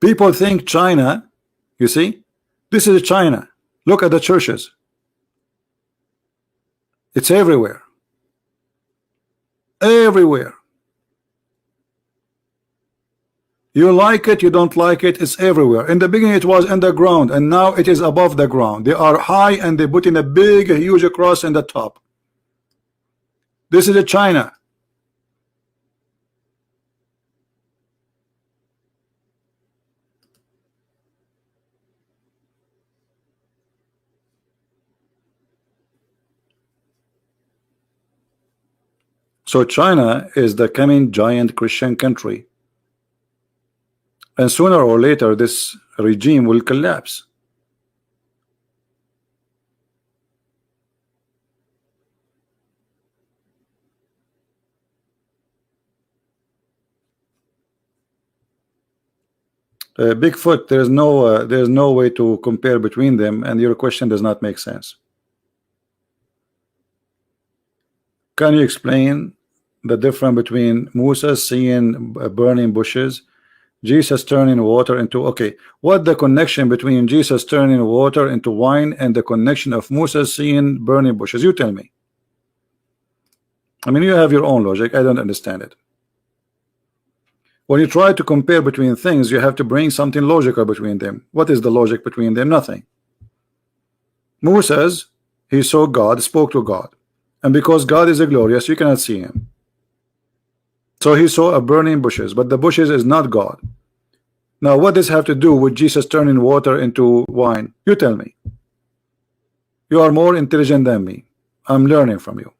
People think China, you see, this is a China. Look at the churches. It's everywhere. Everywhere. You like it, you don't like it, it's everywhere. In the beginning it was underground, and now it is above the ground. They are high and they put in a big, huge cross in the top. This is a China. So China is the coming giant Christian country. And sooner or later, this regime will collapse. Bigfoot, there's no way to compare between them, and your question does not make sense. Can you explain the difference between Moses seeing burning bushes, Jesus turning water into, okay, what the connection between Jesus turning water into wine and the connection of Moses seeing burning bushes? You tell me. I mean, you have your own logic. I don't understand it. When you try to compare between things, you have to bring something logical between them. What is the logic between them? Nothing. Moses, he saw God, spoke to God, and because God is a glorious, you cannot see him. So he saw a burning bushes, but the bushes is not God. Now what does have to do with Jesus turning water into wine? You tell me. You are more intelligent than me. I'm learning from you.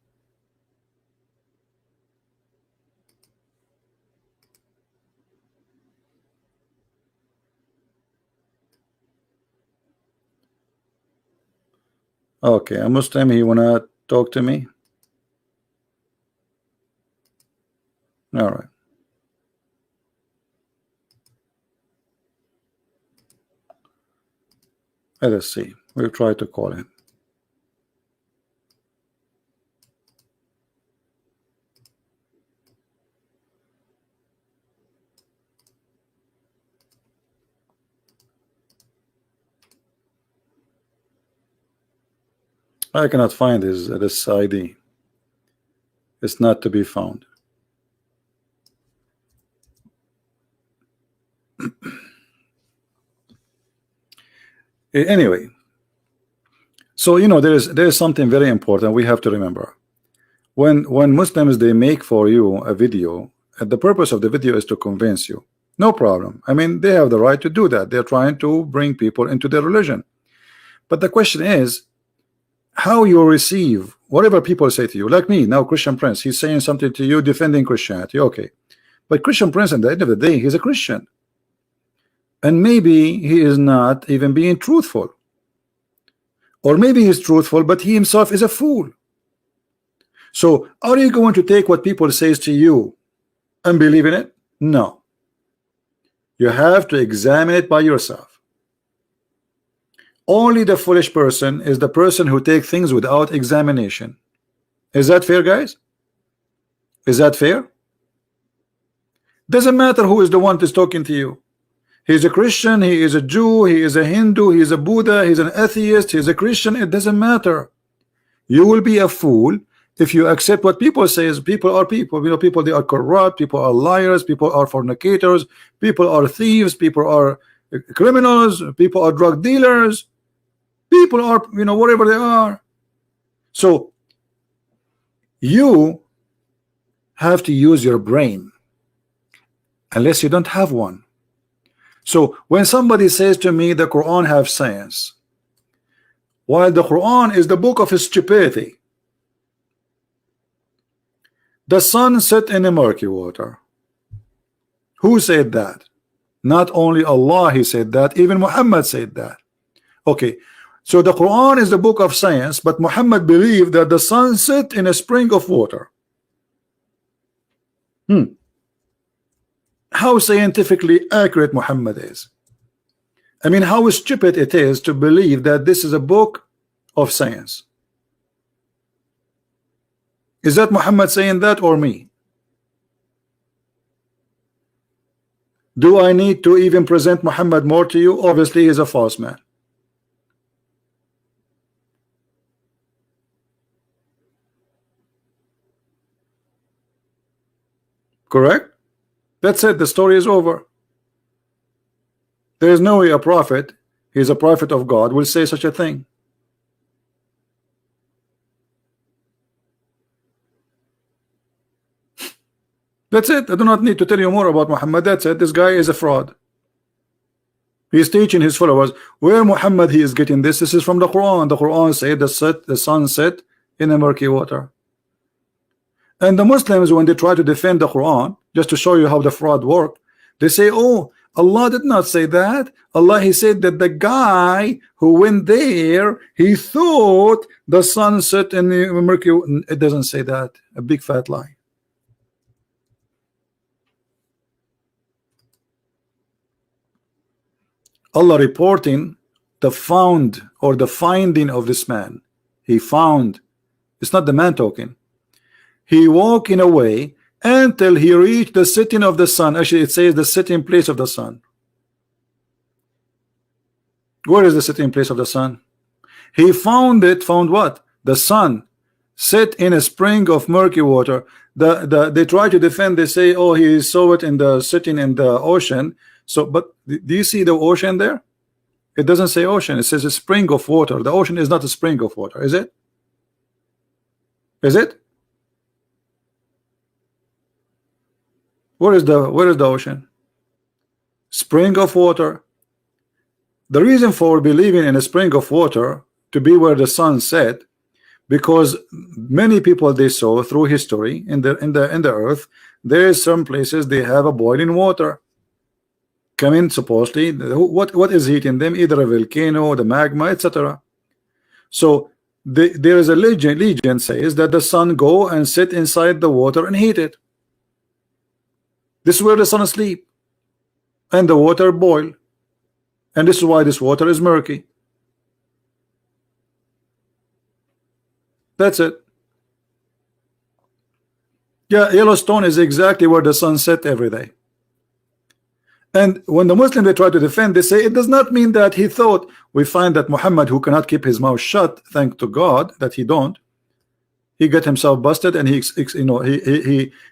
Okay, a Muslim, he wanna talk to me? All right. Let us see. We'll try to call him. I cannot find this ID. It's not to be found. Anyway, so you know there is something very important we have to remember. When Muslims they make for you a video, the purpose of the video is to convince you. No problem. I mean, they have the right to do that. They're trying to bring people into their religion. But the question is how you receive whatever people say to you. Like me now, Christian Prince, he's saying something to you defending Christianity. Okay, but Christian Prince at the end of the day, he's a Christian, and maybe he is not even being truthful, or maybe he's truthful but he himself is a fool. So are you going to take what people says to you and believe in it? No. You have to examine it by yourself. Only the foolish person is the person who takes things without examination. Is that fair, guys? Is that fair? Doesn't matter who is the one that's talking to you. He's a Christian, he is a Jew, he is a Hindu, he is a Buddha, he's an atheist, he's a Christian. It doesn't matter. You will be a fool if you accept what people say. Is people are people. You know, people, they are corrupt, people are liars, people are fornicators, people are thieves, people are criminals, people are drug dealers, people are, you know, whatever they are. So you have to use your brain unless you don't have one. So when somebody says to me the Quran have science, while the Quran is the book of stupidity, the sun set in the murky water. Who said that? Not only Allah, he said that, even Muhammad said that. Okay, so the Quran is the book of science, but Muhammad believed that the sun set in a spring of water. How scientifically accurate Muhammad is. I mean, how stupid it is to believe that this is a book of science. Is that Muhammad saying that or me? Do I need to even present Muhammad more to you? Obviously he's a false man. Correct? That's it, the story is over. There is no way a prophet, he's a prophet of God, will say such a thing. That's it. I do not need to tell you more about Muhammad. That's it. This guy is a fraud. He's teaching his followers where Muhammad he is getting this. This is from the Quran. The Quran said the sun set in a murky water. And the Muslims, when they try to defend the Quran, just to show you how the fraud worked, they say, oh, Allah did not say that. Allah, he said that the guy who went there, he thought the sun set in the murky. It doesn't say that. A big fat lie. Allah reporting the found or the finding of this man. He found. It's not the man talking. He walked in a way until he reached the setting of the sun. Actually, it says the setting place of the sun. Where is the setting place of the sun? He found it. Found what? The sun set in a spring of murky water. They try to defend. They say, oh, he saw it in the setting in the ocean. So, but do you see the ocean there? It doesn't say ocean. It says a spring of water. The ocean is not a spring of water, is it? Is it? Where is the ocean? Spring of water. The reason for believing in a spring of water to be where the sun set, because many people they saw through history in the earth, there is some places they have a boiling water coming, supposedly. What is heating them? Either a volcano, the magma, etc. So there is a legend says that the sun go and sit inside the water and heat it. This is where the sun asleep and the water boil, and this is why this water is murky. That's it. Yeah, Yellowstone is exactly where the sun set every day. And when the Muslims they try to defend, they say it does not mean that he thought. We find that Muhammad, who cannot keep his mouth shut, thank to God that he don't, he got himself busted, and he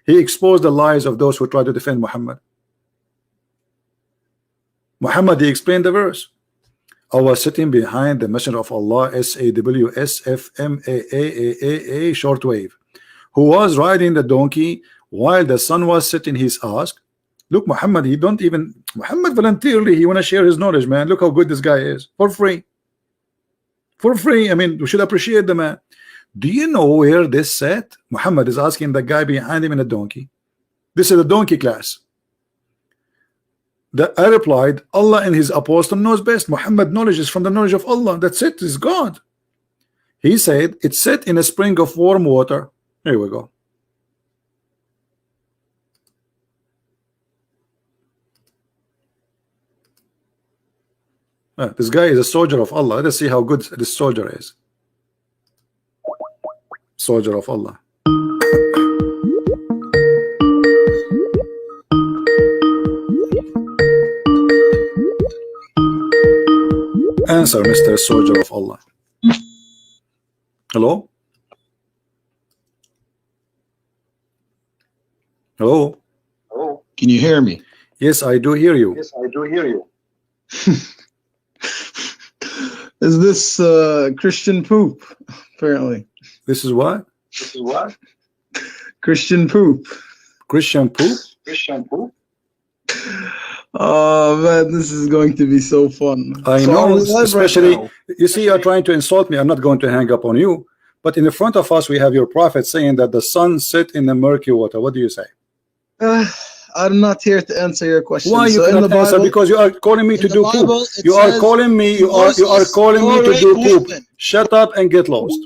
exposed the lies of those who try to defend Muhammad. Muhammad, he explained the verse. I was sitting behind the Messenger of Allah, SAWSFMAAAA shortwave, who was riding the donkey while the sun was setting. He's asked, look, Muhammad, Muhammad voluntarily, he want to share his knowledge, man. Look how good this guy is, for free. For free. I mean, we should appreciate the man. Do you know where this set? Muhammad is asking the guy behind him in a donkey. This is a donkey class. I replied, Allah and his apostle knows best. Muhammad knowledge is from the knowledge of Allah. That's it, is God. He said it's set in a spring of warm water. Here we go. This guy is a soldier of Allah. Let's see how good this soldier is. Soldier of Allah. Answer, Mr. Soldier of Allah. Hello? Hello? Hello? Can you hear me? Yes, I do hear you. Yes, I do hear you. Is this Christian poop? Apparently. This is what? This is what? Christian poop. Christian poop? Christian poop? Oh man, this is going to be so fun. I know, especially, right, you see, you're trying to insult me. I'm not going to hang up on you, but in the front of us we have your prophet saying that the sun set in the murky water. What do you say? I'm not here to answer your question. Why you cannot answer? Because you are calling me to do poop. You are calling me. You are calling me to do poop. Shut up and get lost.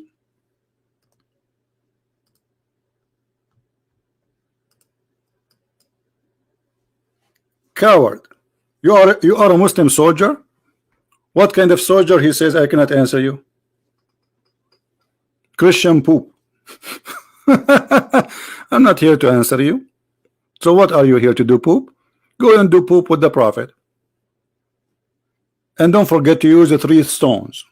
Coward. You are a Muslim soldier. What kind of soldier? He says I cannot answer you. Christian poop. I'm not here to answer you. So what are you here to do, poop? Go and do poop with the prophet. And don't forget to use the 3 stones.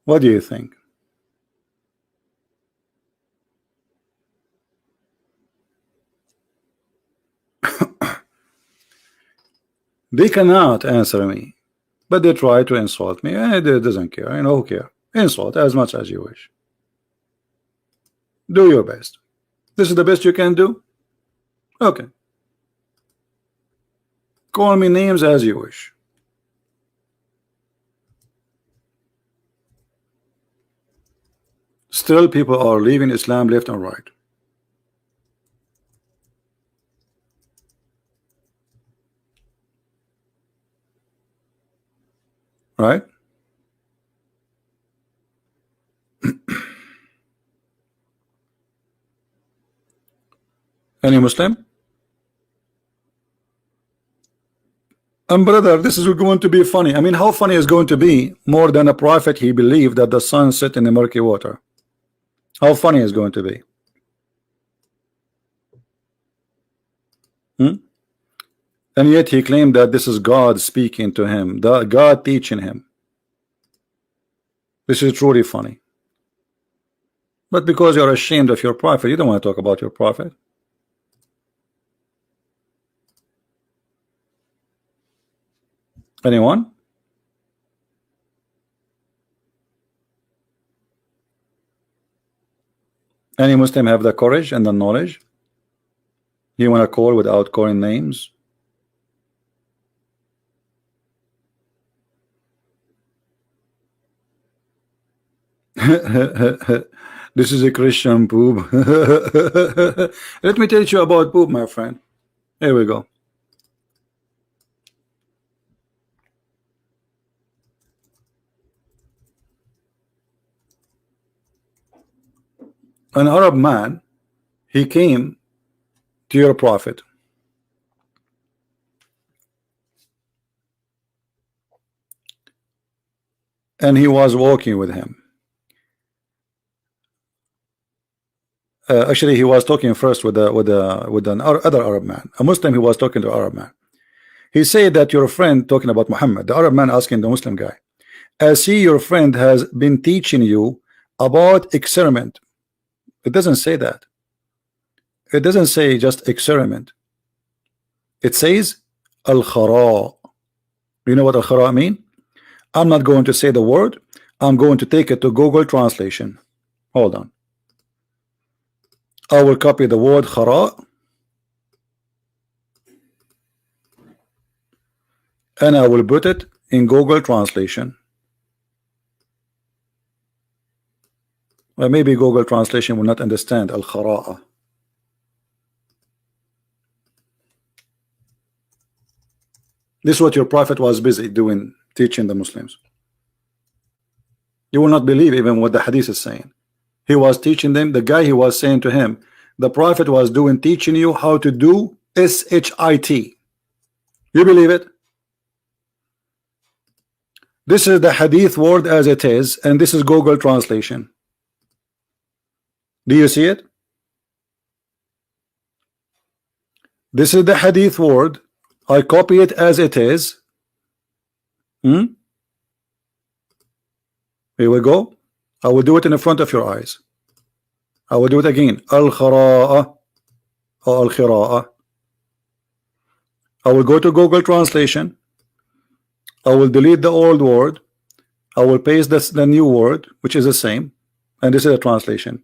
What do you think? They cannot answer me, but they try to insult me, and it doesn't care. I know who care. Insult as much as you wish. Do your best. This is the best you can do? Okay. Call me names as you wish. Still, people are leaving Islam left and right. Right? Any Muslim? Brother, this is going to be funny. I mean, how funny is going to be more than a prophet? He believed that the sun set in the murky water. How funny is going to be? And yet he claimed that this is God speaking to him, God teaching him. This is truly funny. But because you're ashamed of your prophet, you don't want to talk about your prophet. Anyone? Any Muslim have the courage and the knowledge? You want to call without calling names? This is a Christian poop. Let me teach you about poop, my friend. Here we go. An Arab man, he came to your prophet, and he was walking with him. Actually, he was talking first with an other Arab man, a Muslim. He was talking to an Arab man. He said that your friend, talking about Muhammad, the Arab man asking the Muslim guy, I see your friend has been teaching you about experiment. It doesn't say that. It doesn't say just experiment. It says al-khara. You know what al-khara mean? I'm not going to say the word. I'm going to take it to Google translation. Hold on. I will copy the word khara and I will put it in Google translation. Well, maybe Google translation will not understand al-khara'a. This is what your prophet was busy doing, teaching the Muslims. You will not believe even what the hadith is saying. He was teaching them, the guy he was saying to him, the prophet was doing, teaching you how to do S-H-I-T. You believe it? This is the hadith word as it is, and this is Google translation. Do you see it? This is the hadith word. I copy it as it is. Here we go. I will do it in the front of your eyes. I will do it again. Al-khara'a or al-khira'a. I will go to Google translation. I will delete the old word. I will paste the new word, which is the same. And this is a translation.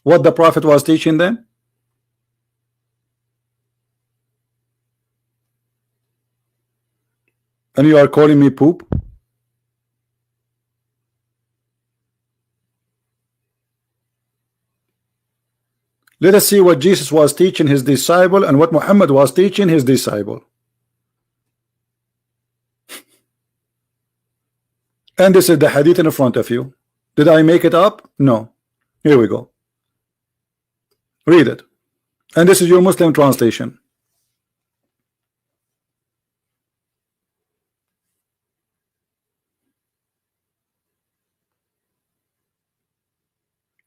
What the prophet was teaching them? And you are calling me poop? Let us see what Jesus was teaching his disciple and what Muhammad was teaching his disciple. And this is the hadith in front of you. Did I make it up? No. Here we go. Read it. And this is your Muslim translation.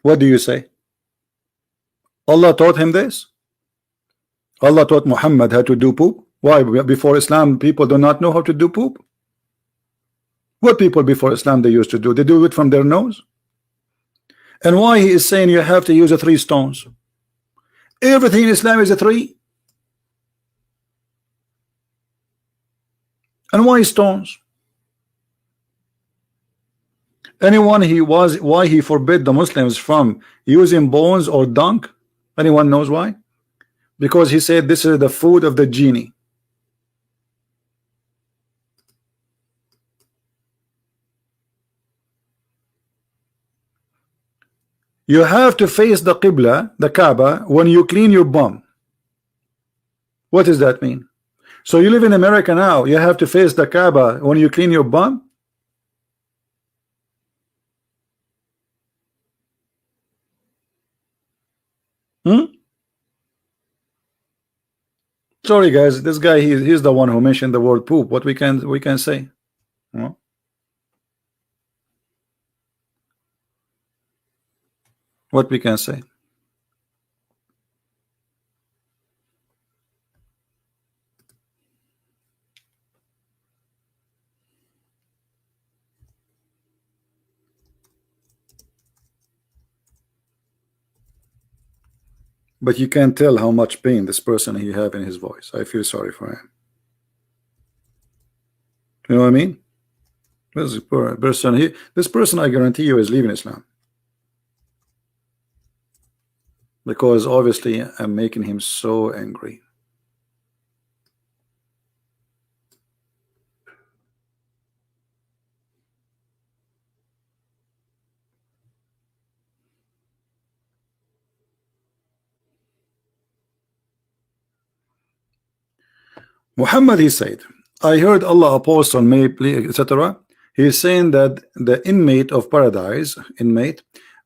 What do you say? Allah taught him this? Allah taught Muhammad how to do poop? Why? Before Islam, people do not know how to do poop? What people before Islam they used to do? They do it from their nose? And why he is saying you have to use the 3 stones? Everything in Islam is a 3. And why stones? Anyone why he forbid the Muslims from using bones or dung? Anyone knows why? Because he said this is the food of the genie. You have to face the Qibla, the Kaaba, when you clean your bum. What does that mean? So you live in America now, you have to face the Kaaba when you clean your bum? Sorry guys, this guy he's the one who mentioned the word poop. What we can say? What we can say? but you can't tell how much pain this person he have in his voice. I feel sorry for him. You know what I mean? This person, this person, I guarantee you, is leaving Islam, because obviously I'm making him so angry. Muhammad, he said, I heard Allah apostle may please, etc. He is saying that the inmate of paradise,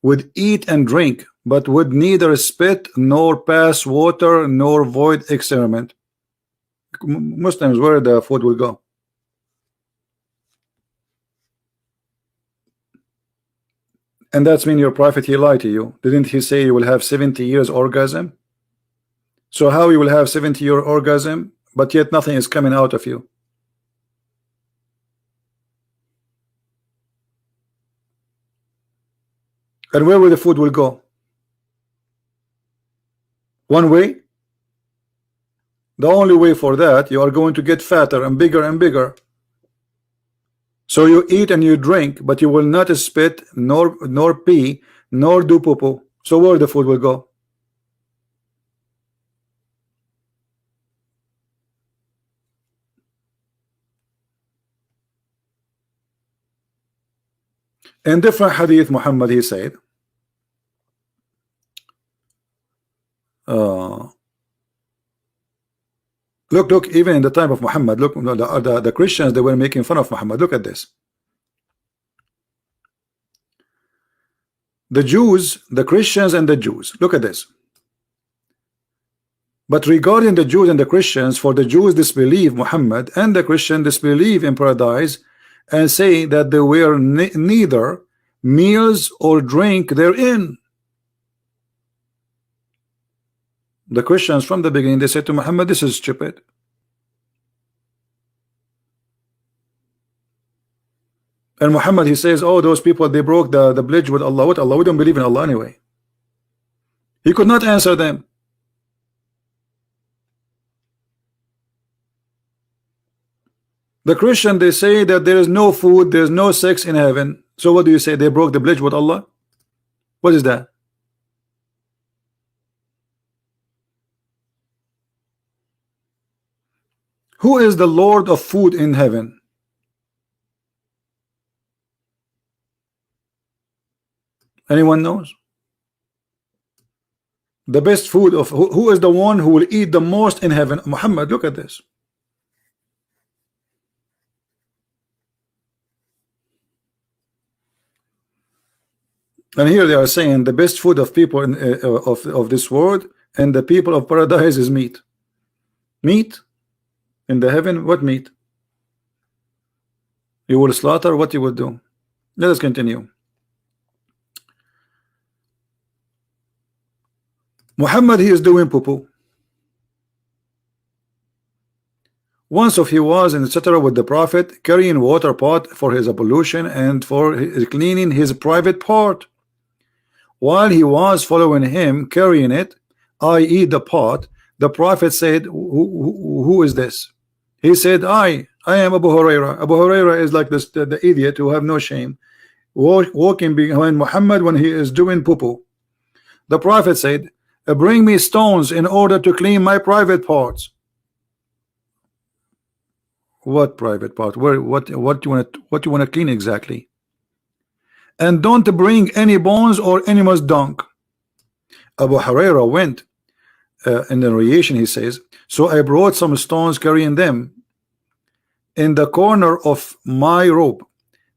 would eat and drink, but would neither spit nor pass water nor void excrement. Muslims, where the food will go? And that's mean your prophet, he lied to you. Didn't he say you will have 70 years orgasm? So how you will have 70-year orgasm, but yet nothing is coming out of you? And where will the food will go? One way? The only way for that, you are going to get fatter and bigger and bigger. So you eat and you drink, but you will not spit, nor pee, nor do poo-poo. So where the food will go? In different hadith, Muhammad, he said, look, even in the time of Muhammad, look, the Christians, they were making fun of Muhammad. Look at this. The Jews, the Christians and the Jews, look at this. But regarding the Jews and the Christians, for the Jews disbelieve Muhammad, and the Christians disbelieve in paradise, and say that there were neither meals or drink therein. The Christians from the beginning, they said to Muhammad, this is stupid. And Muhammad, he says, oh, those people, they broke the bridge with Allah. What Allah? We don't believe in Allah anyway. He could not answer them. The Christian, they say that there is no food, there is no sex in heaven. So what do you say? They broke the bridge with Allah? What is that? Who is the Lord of food in heaven? Anyone knows? The best food of who is the one who will eat the most in heaven? Muhammad, look at this. And here they are saying the best food of people in, of this world and the people of paradise is meat. Meat in the heaven. What meat? You will slaughter. What you will do? Let us continue. Muhammad, he is doing poo-poo. Once he was in etc. with the Prophet, carrying water pot for his ablution and for cleaning his private part. While he was following him, carrying it, i.e. the pot, the Prophet said, who is this? He said, I am Abu Huraira. Abu Huraira is like this, the idiot who have no shame, walking behind Muhammad when he is doing poo-poo. The Prophet said, bring me stones in order to clean my private parts. What private part? Where? What you want to clean exactly? And don't bring any bones or animal's dung. Abu Huraira went in the narration, he says, so I brought some stones, carrying them in the corner of my robe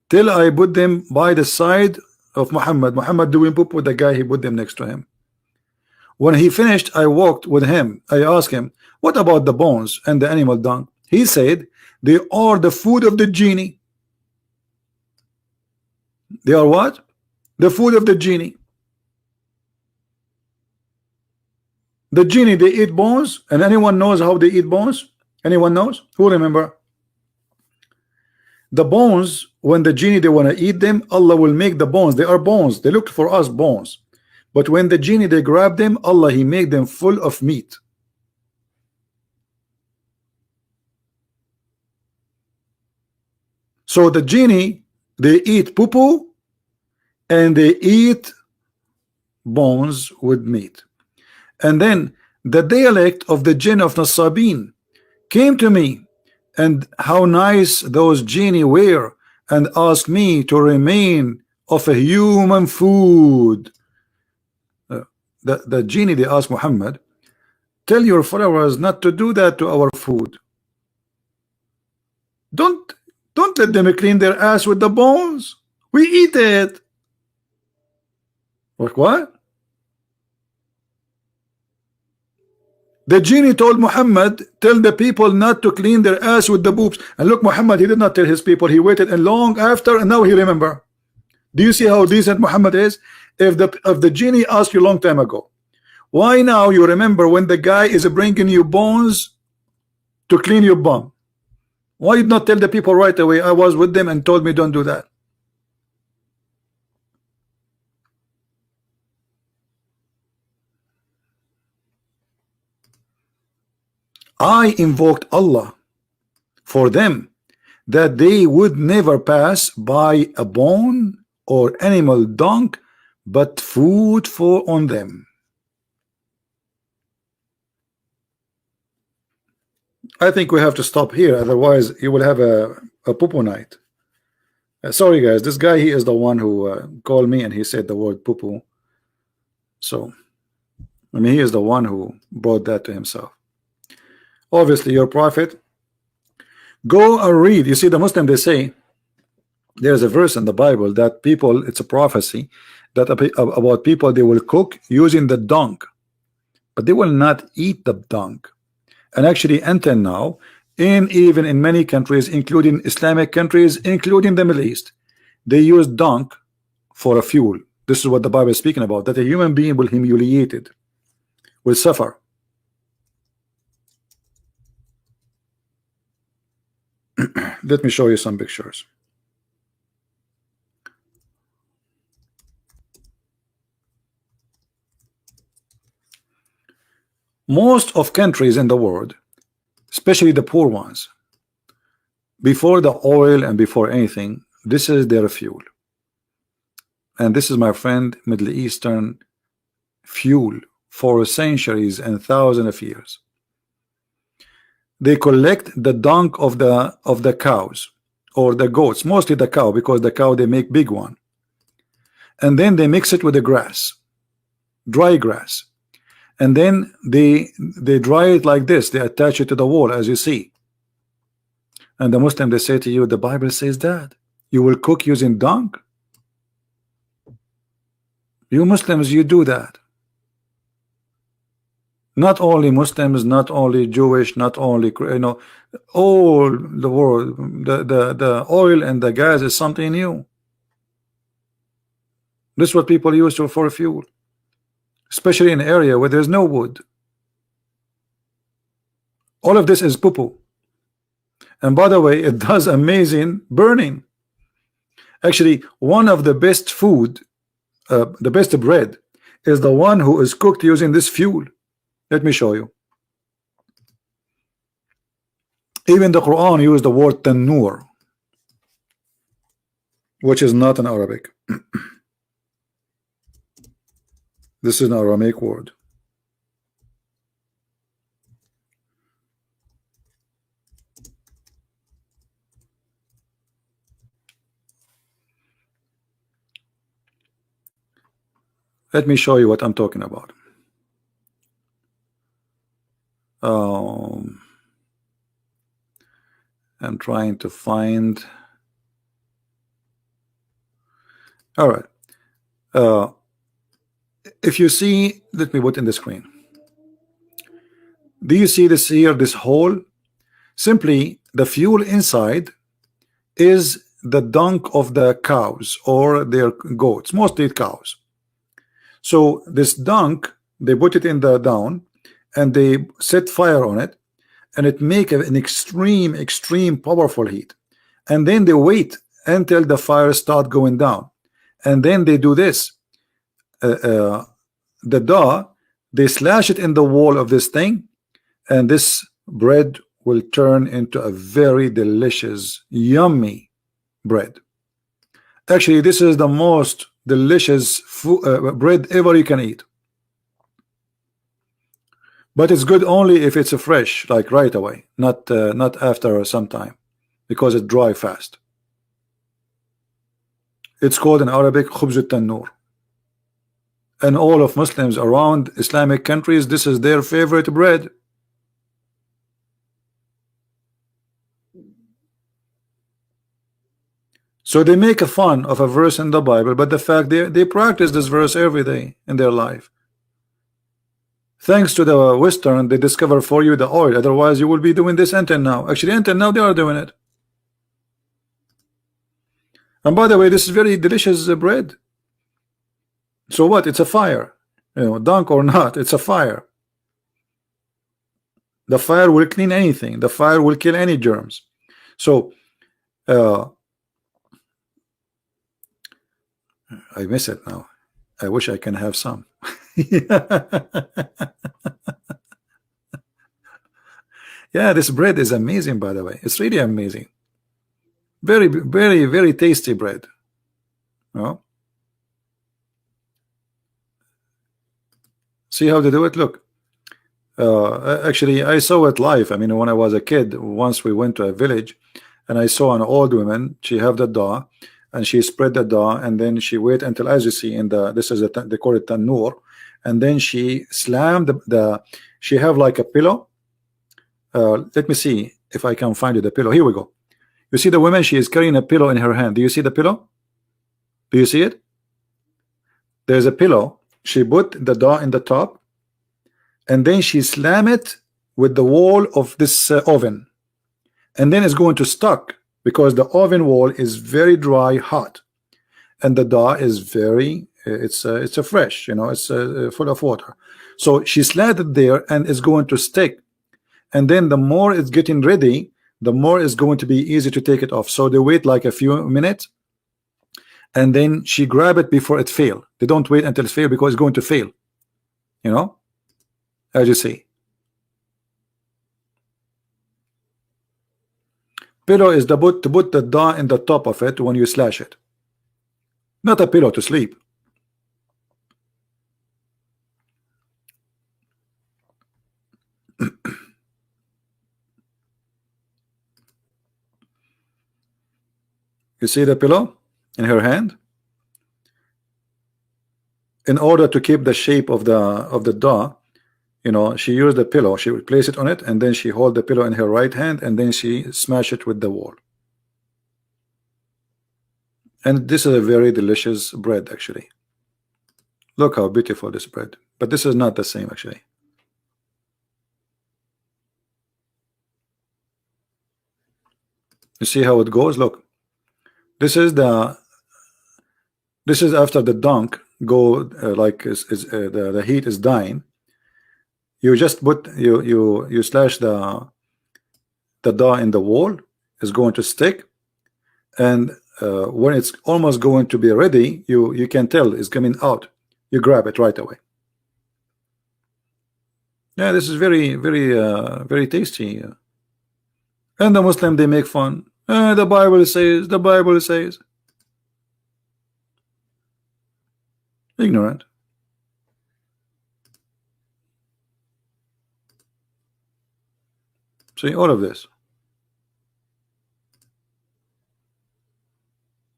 till I put them by the side of Muhammad. Muhammad doing poop with the guy, he put them next to him. When he finished, I walked with him. I asked him, what about the bones and the animal dung? He said, they are the food of the genie. They are what? The food of the genie. The genie, they eat bones. And anyone knows how they eat bones? Anyone knows? Who remember? The bones, when the genie, they want to eat them, Allah will make the bones. They are bones. They look for us bones. But when the genie they grabbed them, Allah He made them full of meat. So the genie, they eat poo-poo and they eat bones with meat. And then the dialect of the jinn of Nasabin came to me, and how nice those genie were, and asked me to remain of a human food. The genie, they asked Muhammad, tell your followers not to do that to our food. Don't let them clean their ass with the bones. We eat it. Like what? The genie told Muhammad, tell the people not to clean their ass with the boobs. And look, Muhammad, he did not tell his people. He waited and long after, and now he remember. Do you see how decent Muhammad is? If the genie asked you a long time ago, why now you remember when the guy is bringing you bones to clean your bum? Why did not tell the people right away? I was with them and told me don't do that. I invoked Allah for them that they would never pass by a bone or animal dung, but food for on them. I think we have to stop here, otherwise you will have a poo-poo night. Sorry guys, this guy, he is the one who called me and he said the word poo-poo. So I mean, he is the one who brought that to himself. Obviously your prophet, go and read. You see, the Muslim, they say there's a verse in the Bible that people, it's a prophecy that about people, they will cook using the dung, but they will not eat the dung. And actually until now, even in many countries, including Islamic countries, including the Middle East, they use dung for a fuel. This is what the Bible is speaking about, that a human being will humiliate it, will suffer. Let me show you some pictures. Most of countries in the world, especially the poor ones, before the oil and before anything, this is their fuel. And this is, my friend, Middle Eastern fuel for centuries and thousands of years. They collect the dung of the cows or the goats, mostly the cow, because the cow, they make big one, and then they mix it with the grass, dry grass, and then they dry it like this. They attach it to the wall, as you see. And the Muslim, they say to you, the Bible says that you will cook using dung. You Muslims, you do that. Not only Muslims, not only Jewish, not only, you know, all the world, the oil and the gas is something new. This is what people use for fuel, especially in an area where there's no wood. All of this is poo-poo. And by the way, it does amazing burning. Actually, one of the best food, the best bread, is the one who is cooked using this fuel. Let me show you. Even the Quran used the word tanur, which is not an Arabic. This is an Aramaic word. Let me show you what I'm talking about. I'm trying to find. All right. If you see, let me put in the screen. Do you see this here, this hole? Simply the fuel inside is the dung of the cows or their goats, mostly cows. So this dung, they put it in the down and they set fire on it, and it make an extreme powerful heat, and then they wait until the fire start going down, and then they do this. the dough, they slash it in the wall of this thing, and this bread will turn into a very delicious, yummy bread. Actually, this is the most delicious bread ever you can eat. But it's good only if it's fresh, like right away, not after some time, because it dry fast. It's called in Arabic khubz al-tanur. And all of Muslims around Islamic countries, this is their favorite bread. So they make a fun of a verse in the Bible, but the fact they practice this verse every day in their life. Thanks to the Western, they discover for you the oil. Otherwise, you will be doing this until now. Actually, until now, they are doing it. And by the way, this is very delicious bread. So what? It's a fire. You know, dunk or not, it's a fire. The fire will clean anything. The fire will kill any germs. So, I miss it now. I wish I can have some. Yeah, this bread is amazing, by the way. It's really amazing. Very, very, very tasty bread. No? See how they do it? Look. Actually, I saw it live. I mean, when I was a kid, once we went to a village, and I saw an old woman. She have the dough, and she spread the dough, and then she wait until, as you see in the, this is a they call it tanur, and then she slammed she have like a pillow. Let me see if I can find you the pillow. Here we go. You see the woman, she is carrying a pillow in her hand. Do you see the pillow? Do you see it? There's a pillow. She put the dough in the top, and then she slam it with the wall of this oven, and then it's going to stuck because the oven wall is very dry, hot, and the dough is very it's a fresh, you know, it's full of water. So she slammed it there, and it's going to stick. And then the more it's getting ready, the more it's going to be easy to take it off. So they wait like a few minutes, and then she grab it before it fail. They don't wait until it fail because it's going to fail, you know, as you see. Pillow is to put the dough in the top of it when you slash it, not a pillow to sleep. You see the pillow in her hand? In order to keep the shape of the dough, you know, she used the pillow. She would place it on it, and then she hold the pillow in her right hand, and then she smash it with the wall. And this is a very delicious bread, actually. Look how beautiful this bread. But this is not the same, actually. You see how it goes? Look. This is after the dunk go like the heat is dying. You just put you slash the dough in the wall. Is going to stick, and when it's almost going to be ready, you can tell it's coming out. You grab it right away. Yeah, this is very, very, very tasty. And the Muslim, they make fun. The Bible says. The Bible says. Ignorant. See all of this.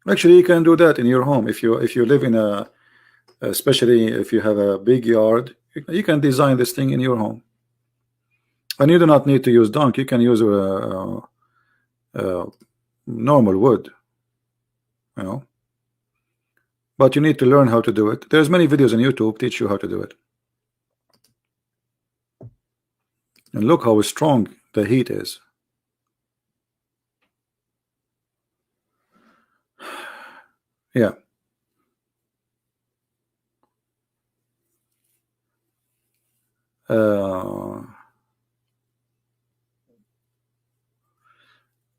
Actually, you can do that in your home if you live in a, especially if you have a big yard. You can design this thing in your home, and you do not need to use dung. You can use normal wood, you know. But you need to learn how to do it. There's many videos on YouTube teach you how to do it. And look how strong the heat is. Yeah.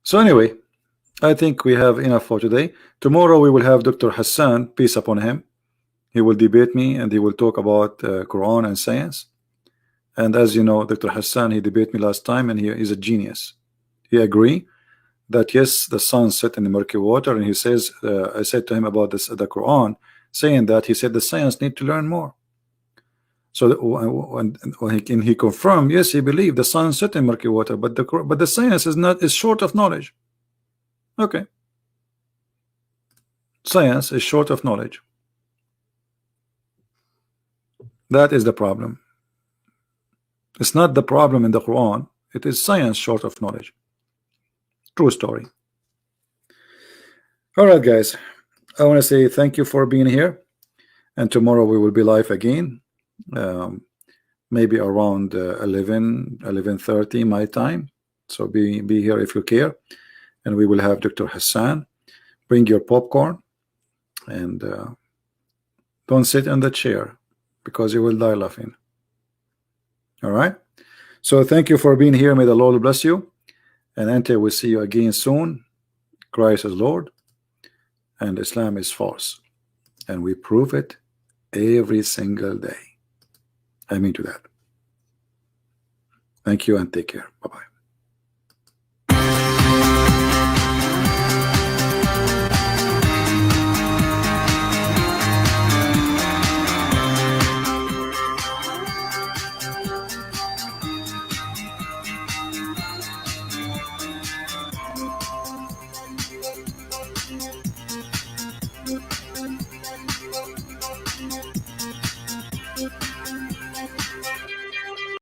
So anyway, I think we have enough for today. Tomorrow we will have Dr. Hassan, peace upon him. He will debate me and he will talk about Quran and science. And as you know, Dr. Hassan, he debated me last time, and he is a genius. He agree that yes, the sun set in the murky water, and he says, I said to him about this, the Quran, saying that he said the science need to learn more. So when he confirmed, yes, he believed the sun set in murky water, but the science is short of knowledge. Okay, science is short of knowledge. That is the problem. It's not the problem in the Quran. It is science short of knowledge. True story. All right, guys. I want to say thank you for being here. And tomorrow we will be live again. Maybe around 11:30 my time. So be here if you care. And we will have Dr. Hassan. Bring your popcorn. And don't sit in the chair, because you will die laughing. All right. So thank you for being here. May the Lord bless you. And until we see you again soon, Christ is Lord and Islam is false. And we prove it every single day. I mean to that. Thank you and take care. Bye-bye.